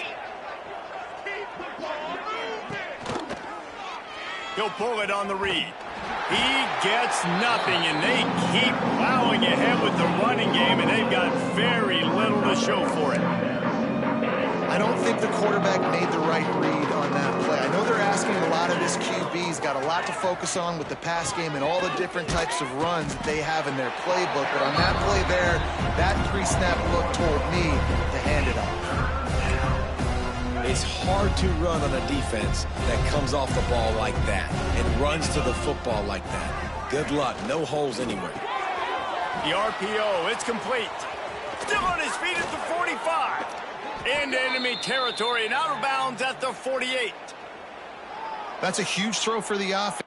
He'll pull it on the read. He gets nothing, and they keep plowing ahead with the running game, and they've got very little to show for it. I don't think the quarterback made the right read on that play. I know they're asking a lot of this QB. He's got a lot to focus on with the pass game and all the different types of runs that they have in their playbook. But on that play there, that pre-snap look told me to hand it off. It's hard to run on a defense that comes off the ball like that and runs to the football like that. Good luck. No holes anywhere. The RPO, it's complete. Still on his feet at the 45. Into enemy territory and out of bounds at the 48. That's a huge throw for the offense.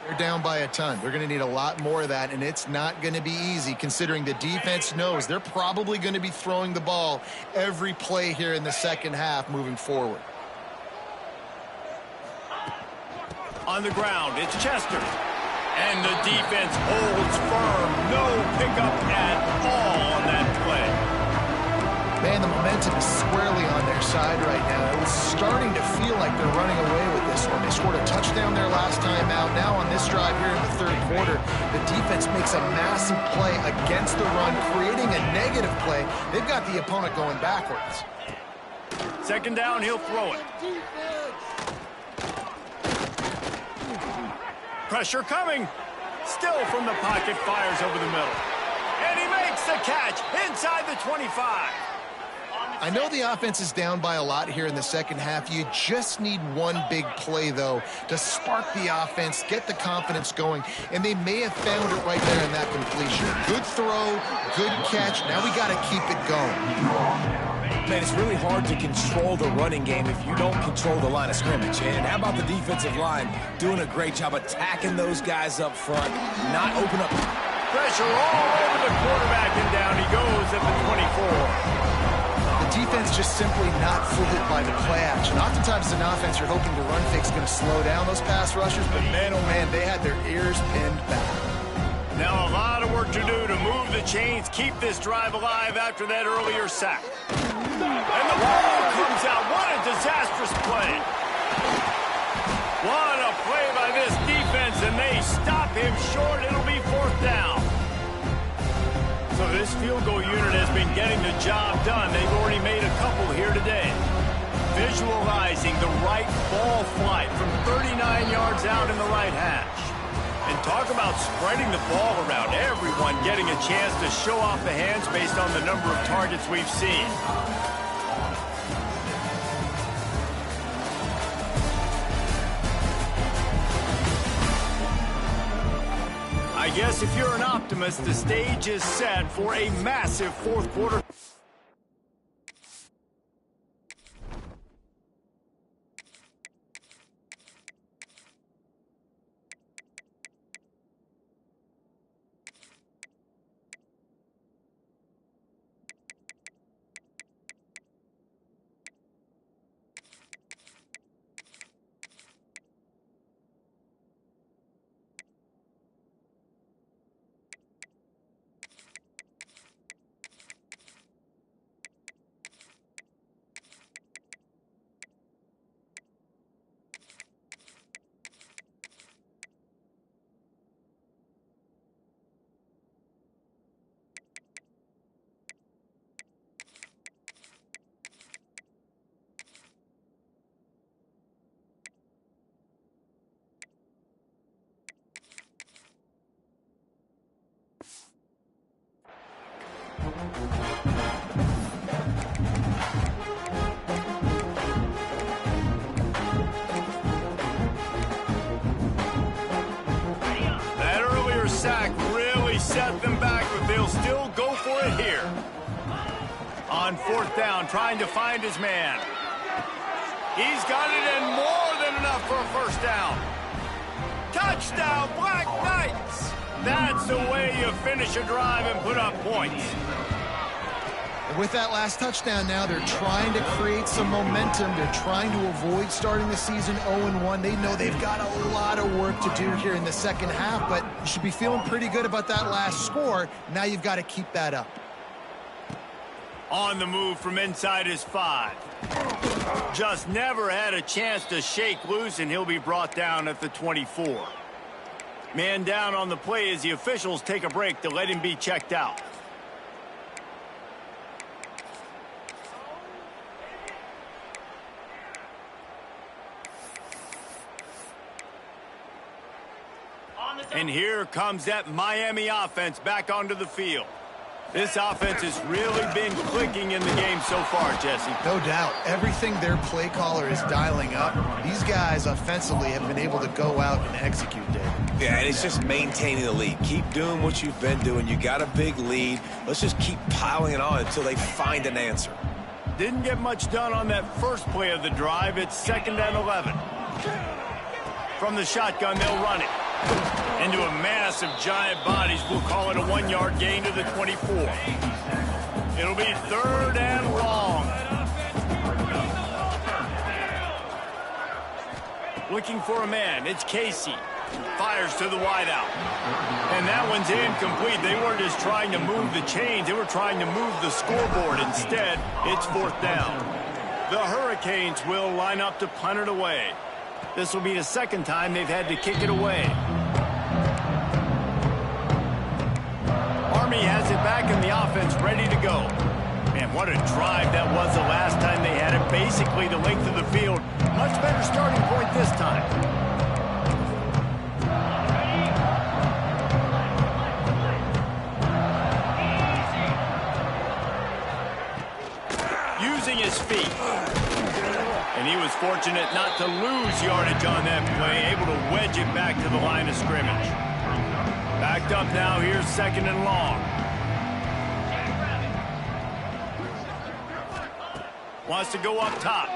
They're down by a ton. They're going to need a lot more of that, and it's not going to be easy considering the defense knows they're probably going to be throwing the ball every play here in the second half moving forward. On the ground, it's Chester. And the defense holds firm. No pickup at all on that play. Man, the momentum is squarely on their side right now. It was starting to feel like they're running away with this one. They scored a touchdown their last time out. Now on this drive here in the third quarter, the defense makes a massive play against the run, creating a negative play. They've got the opponent going backwards. 2nd down, he'll throw it. Pressure coming. Still from the pocket, fires over the middle. And he makes the catch inside the 25. I know the offense is down by a lot here in the second half. You just need one big play, though, to spark the offense, get the confidence going, and they may have found it right there in that completion. Good throw, good catch. Now we got to keep it going. Man, it's really hard to control the running game if you don't control the line of scrimmage. And how about the defensive line doing a great job attacking those guys up front, not open up. Pressure all over the quarterback, and down he goes at the 24. The defense just simply not fooled by the play action. Oftentimes, as an offense, you're hoping the run fake's going to slow down those pass rushers, but man, oh man, they had their ears pinned back. Now a lot of work to do to move the chains, keep this drive alive after that earlier sack. And the ball comes out. What a disastrous play. What a play by this defense, and they stop him short. It'll be 4th down. So this field goal unit has been getting the job done. They've already made a couple here today. Visualizing the right ball flight from 39 yards out in the right hash. And talk about spreading the ball around. Everyone getting a chance to show off the hands based on the number of targets we've seen. Yes, if you're an optimist, the stage is set for a massive fourth quarter. That earlier sack really set them back, but they'll still go for it here. On fourth down, trying to find his man. He's got it, and more than enough for a first down. Touchdown, Black Knights! That's the way you finish a drive and put up points. With that last touchdown now, they're trying to create some momentum. They're trying to avoid starting the season 0-1. They know they've got a lot of work to do here in the second half, but you should be feeling pretty good about that last score. Now you've got to keep that up. On the move from inside his 5. Just never had a chance to shake loose, and he'll be brought down at the 24. Man down on the play as the officials take a break to let him be checked out. And here comes that Miami offense back onto the field. This offense has really been clicking in the game so far, Jesse. No doubt. Everything their play caller is dialing up, these guys offensively have been able to go out and execute, Dave. Yeah, and it's just maintaining the lead. Keep doing what you've been doing. You got a big lead. Let's just keep piling it on until they find an answer. Didn't get much done on that first play of the drive. It's 2nd and 11. From the shotgun, they'll run it. Into a mass of giant bodies. We'll call it a 1-yard gain to the 24. It'll be 3rd and long. Looking for a man. It's Casey. Fires to the wideout. And that one's incomplete. They weren't just trying to move the chains. They were trying to move the scoreboard. Instead, it's 4th down. The Hurricanes will line up to punt it away. This will be the second time they've had to kick it away. Army has it back in the offense, ready to go. Man, what a drive that was the last time they had it. Basically the length of the field. Much better starting point this time. Using his feet. And he was fortunate not to lose yardage on that play, able to wedge it back to the line of scrimmage. Backed up now, here's 2nd and long. Wants to go up top.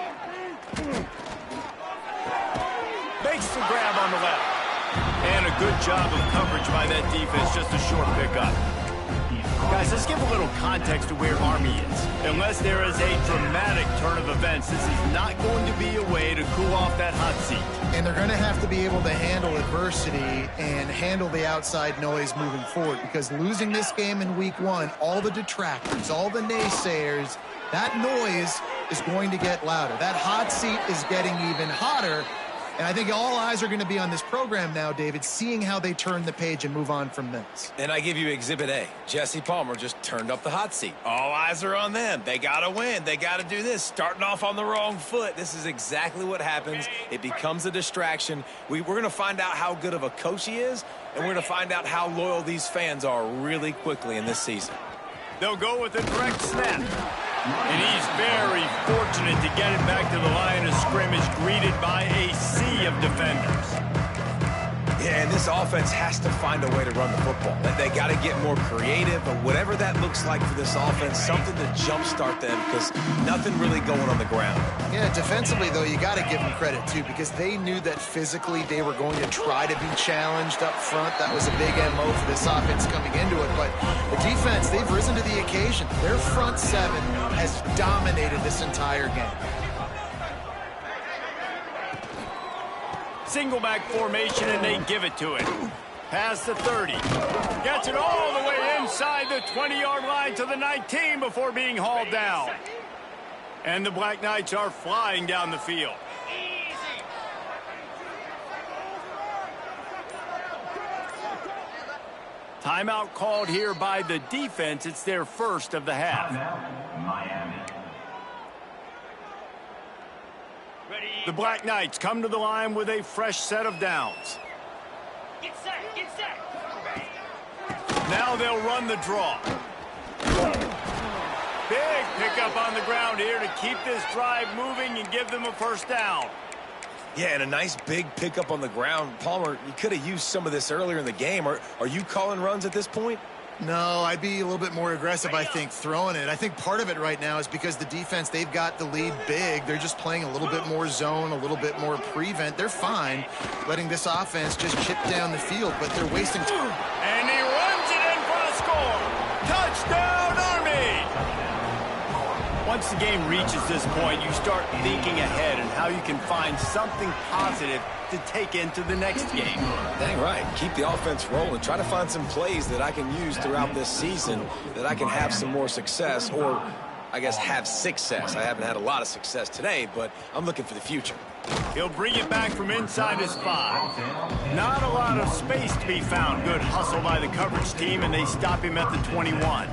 Makes the grab on the left. And a good job of coverage by that defense, just a short pickup. Guys, let's give a little context to where Army is. Unless there is a dramatic turn of events, this is not going to be a way to cool off that hot seat. And they're going to have to be able to handle adversity and handle the outside noise moving forward, because losing this game in week 1, all the detractors, all the naysayers, that noise is going to get louder. That hot seat is getting even hotter. And I think all eyes are going to be on this program now, David, seeing how they turn the page and move on from this. And I give you Exhibit A. Jesse Palmer just turned up the hot seat. All eyes are on them. They got to win. They got to do this. Starting off on the wrong foot. This is exactly what happens. It becomes a distraction. We're going to find out how good of a coach he is, and we're going to find out how loyal these fans are really quickly in this season. They'll go with a direct snap. And he's very fortunate to get it back to the line of scrimmage, greeted by a sea of defenders. Yeah, and this offense has to find a way to run the football. They got to get more creative, but whatever that looks like for this offense, something to jumpstart them because nothing really going on the ground. Yeah, defensively, though, you got to give them credit, too, because they knew that physically they were going to try to be challenged up front. That was a big MO for this offense coming into it. But the defense, they've risen to the occasion. Their front seven has dominated this entire game. Single back formation, and they give it to it. Past the 30. Gets it all the way inside the 20-yard line to the 19 before being hauled down. And the Black Knights are flying down the field. Timeout called here by the defense. It's their first of the half. Miami. The Black Knights come to the line with a fresh set of downs. Get set, get set. Now they'll run the draw. Big pickup on the ground here to keep this drive moving and give them a first down. Yeah, and a nice big pickup on the ground. Palmer, you could have used some of this earlier in the game. Are you calling runs at this point? No, I'd be a little bit more aggressive, I think, throwing it. I think part of it right now is because the defense, they've got the lead big. They're just playing a little bit more zone, a little bit more prevent. They're fine letting this offense just chip down the field, but they're wasting time. And he runs it in for the score. Touchdown, Army! Once the game reaches this point, you start thinking ahead and how you can find something positive to take into the next game. Dang right. Keep the offense rolling. Try to find some plays that I can use throughout this season that I can have some more success, or I guess have success. I haven't had a lot of success today, but I'm looking for the future. He'll bring it back from inside his 5. Not a lot of space to be found. Good hustle by the coverage team, and they stop him at the 21.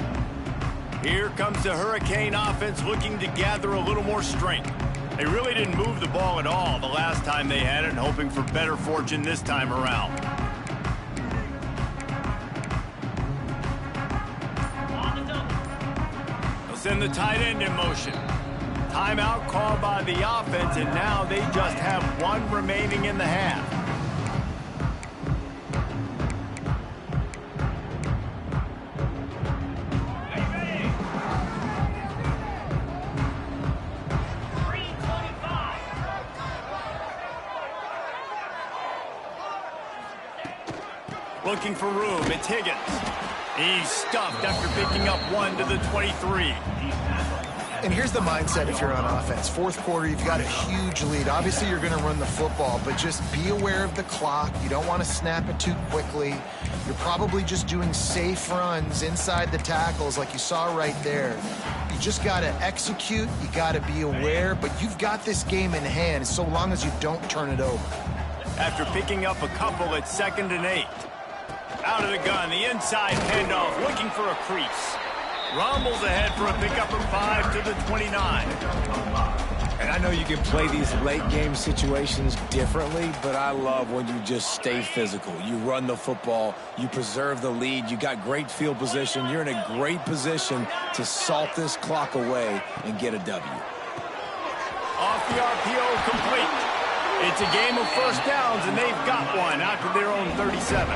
Here comes the Hurricane offense looking to gather a little more strength. They really didn't move the ball at all the last time they had it, hoping for better fortune this time around. They'll send the tight end in motion. Timeout called by the offense, and now they just have one remaining in the half. Looking for room, it's Higgins. He's stuffed after picking up 1 to the 23. And here's the mindset if you're on offense. Fourth quarter, you've got a huge lead. Obviously, you're going to run the football, but just be aware of the clock. You don't want to snap it too quickly. You're probably just doing safe runs inside the tackles like you saw right there. You just got to execute. You got to be aware, but you've got this game in hand so long as you don't turn it over. After picking up a couple, it's 2nd and 8. Out of the gun, the inside handoff, looking for a crease. Rumbles ahead for a pickup from 5 to the 29. And I know you can play these late game situations differently, but I love when you just stay physical. You run the football, you preserve the lead, you got great field position, you're in a great position to salt this clock away and get a W. Off the RPO, complete. It's a game of first downs, and they've got one out to their own 37.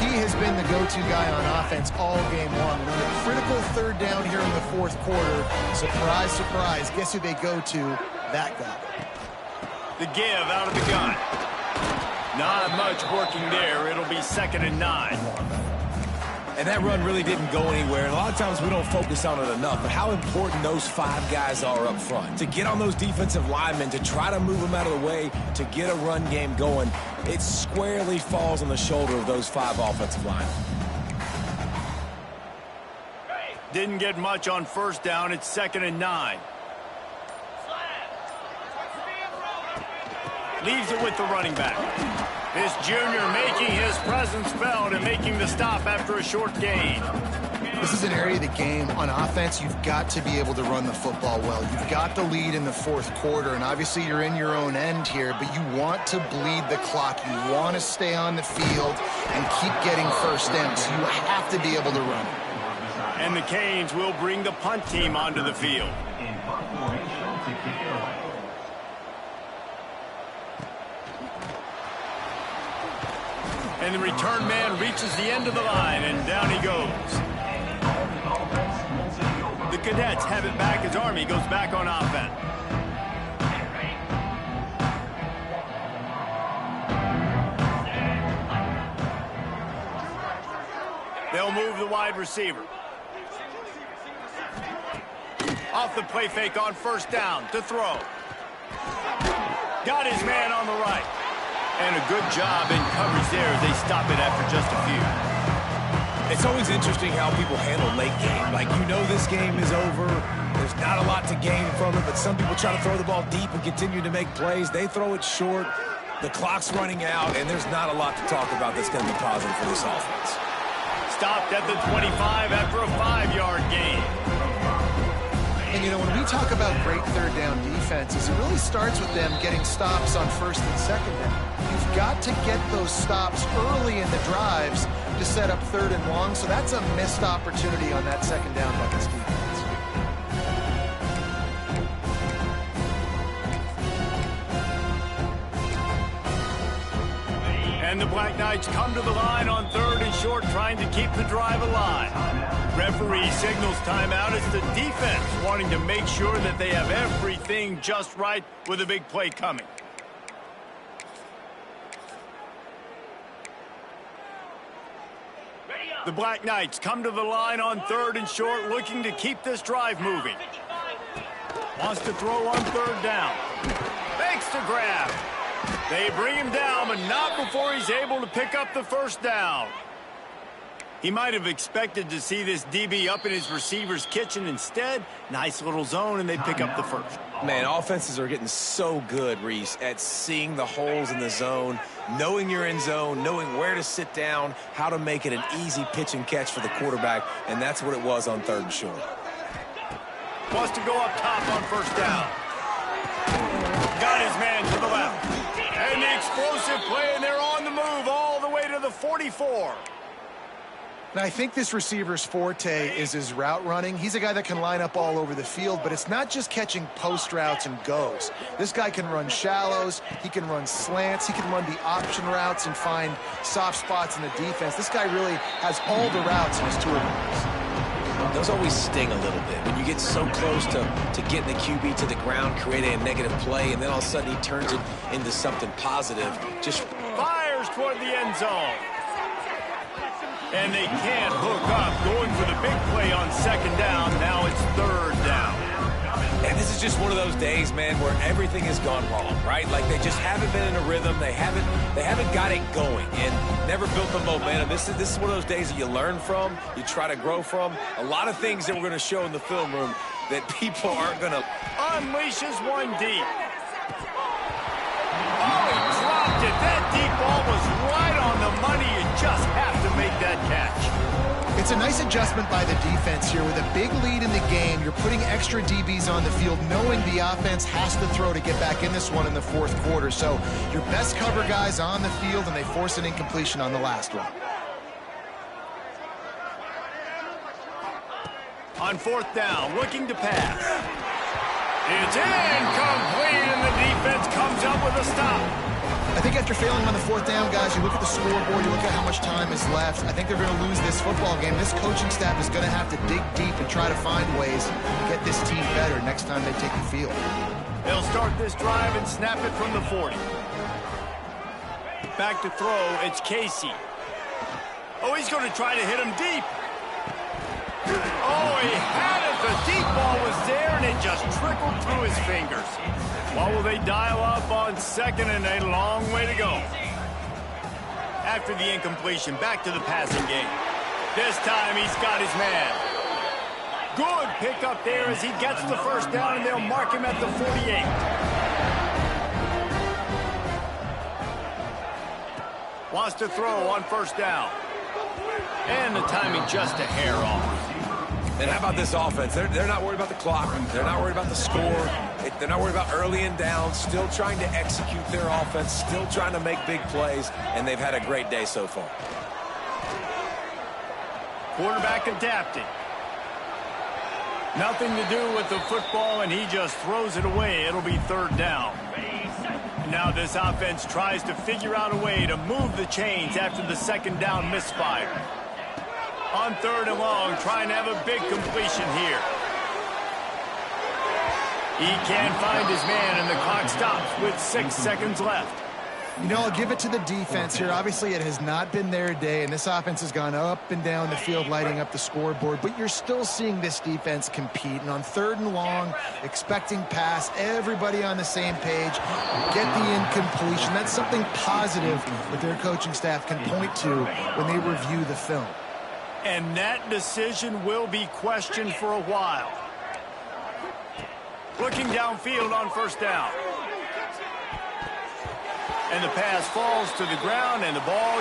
He has been the go-to guy on offense all game long. When a critical third down here in the fourth quarter, surprise, surprise, guess who they go to? That guy. The give out of the gun. Not much working there. It'll be 2nd and 9. And that run really didn't go anywhere. And a lot of times we don't focus on it enough, but how important those 5 guys are up front. To get on those defensive linemen, to try to move them out of the way, to get a run game going, it squarely falls on the shoulder of those 5 offensive linemen. Didn't get much on first down. It's 2nd and 9. Leaves it with the running back. This junior making his presence felt and making the stop after a short gain. This is an area of the game on offense you've got to be able to run the football well. You've got the lead in the fourth quarter, and obviously you're in your own end here, but you want to bleed the clock. You want to stay on the field and keep getting first downs. You have to be able to run it. And the Canes will bring the punt team onto the field. In punt formation to kick it away. And the return man reaches the end of the line, and down he goes. The Cadets have it back as Army goes back on offense. They'll move the wide receiver. Off the play fake on first down to throw. Got his man on the right. And a good job in coverage there as they stop it after just a few. It's always interesting how people handle late game. Like, you know this game is over. There's not a lot to gain from it, but some people try to throw the ball deep and continue to make plays. They throw it short. The clock's running out, and there's not a lot to talk about that's going to be positive for this offense. Stopped at the 25 after a 5-yard gain. And, you know, when we talk about great third down defenses, it really starts with them getting stops on first and second down. You've got to get those stops early in the drives to set up third and long, so that's a missed opportunity on that second down Buckets defense. And the Black Knights come to the line on third and short, trying to keep the drive alive. Referee signals timeout as the defense wanting to make sure that they have everything just right with a big play coming. The Black Knights come to the line on third and short, looking to keep this drive moving. Wants to throw on third down. Fakes to grab. They bring him down, but not before he's able to pick up the first down. He might have expected to see this DB up in his receiver's kitchen. Instead, nice little zone, and they pick up the first. Man, offenses are getting so good, Reese, at seeing the holes in the zone, knowing you're in zone, knowing where to sit down, how to make it an easy pitch and catch for the quarterback, and that's what it was on third and short. Wants to go up top on first down. Got his man to the left. And the explosive play, and they're on the move all the way to the 44. Now, I think this receiver's forte is his route running. He's a guy that can line up all over the field, but it's not just catching post routes and goes. This guy can run shallows, he can run slants, he can run the option routes and find soft spots in the defense. This guy really has all the routes in his toolbox. Those always sting a little bit. When you get so close to getting the QB to the ground, creating a negative play, and then all of a sudden he turns it into something positive. Just fires toward the end zone. And they can't hook up, going for the big play on second down. Now it's third down. And this is just one of those days, man, where everything has gone wrong, right? Like they just haven't been in a rhythm. They haven't got it going and never built the momentum. This is one of those days that you learn from, you try to grow from. A lot of things that we're going to show in the film room that people aren't going to. Unleashes one deep. Oh, he dropped it. That deep ball was right on the money. You just have to make that catch. It's a nice adjustment by the defense here. With a big lead in the game, you're putting extra DBs on the field, knowing the offense has to throw to get back in this one in the fourth quarter. So your best cover guys on the field, and they force an incompletion on the last one. On fourth down, looking to pass. It's incomplete, and the defense comes up with a stop. I think after failing on the fourth down, guys, you look at the scoreboard, you look at how much time is left. I think they're going to lose this football game. This coaching staff is going to have to dig deep and try to find ways to get this team better next time they take the field. They'll start this drive and snap it from the 40. Back to throw, it's Casey. Oh, he's going to try to hit him deep. Oh, he had it. The deep ball was there, and it just trickled through his fingers. What will they dial up on second, and a long way to go? After the incompletion, back to the passing game. This time he's got his man. Good pickup there as he gets the first down, and they'll mark him at the 48. Wants to throw on first down. And the timing just a hair off. And how about this offense? They're not worried about the clock. They're not worried about the score. They're not worried about early and down. Still trying to execute their offense. Still trying to make big plays. And they've had a great day so far. Quarterback adapting. Nothing to do with the football, and he just throws it away. It'll be third down. And now this offense tries to figure out a way to move the chains after the second down misfire. On 3rd and long, trying to have a big completion here. He can't find his man, and the clock stops with 6 seconds left. You know, I'll give it to the defense here. Obviously, it has not been their day, and this offense has gone up and down the field, lighting up the scoreboard. But you're still seeing this defense compete. And on 3rd and long, expecting pass, everybody on the same page, get the incompletion. That's something positive that their coaching staff can point to when they review the film. And that decision will be questioned for a while. Looking downfield on 1st down. And the pass falls to the ground, and the ball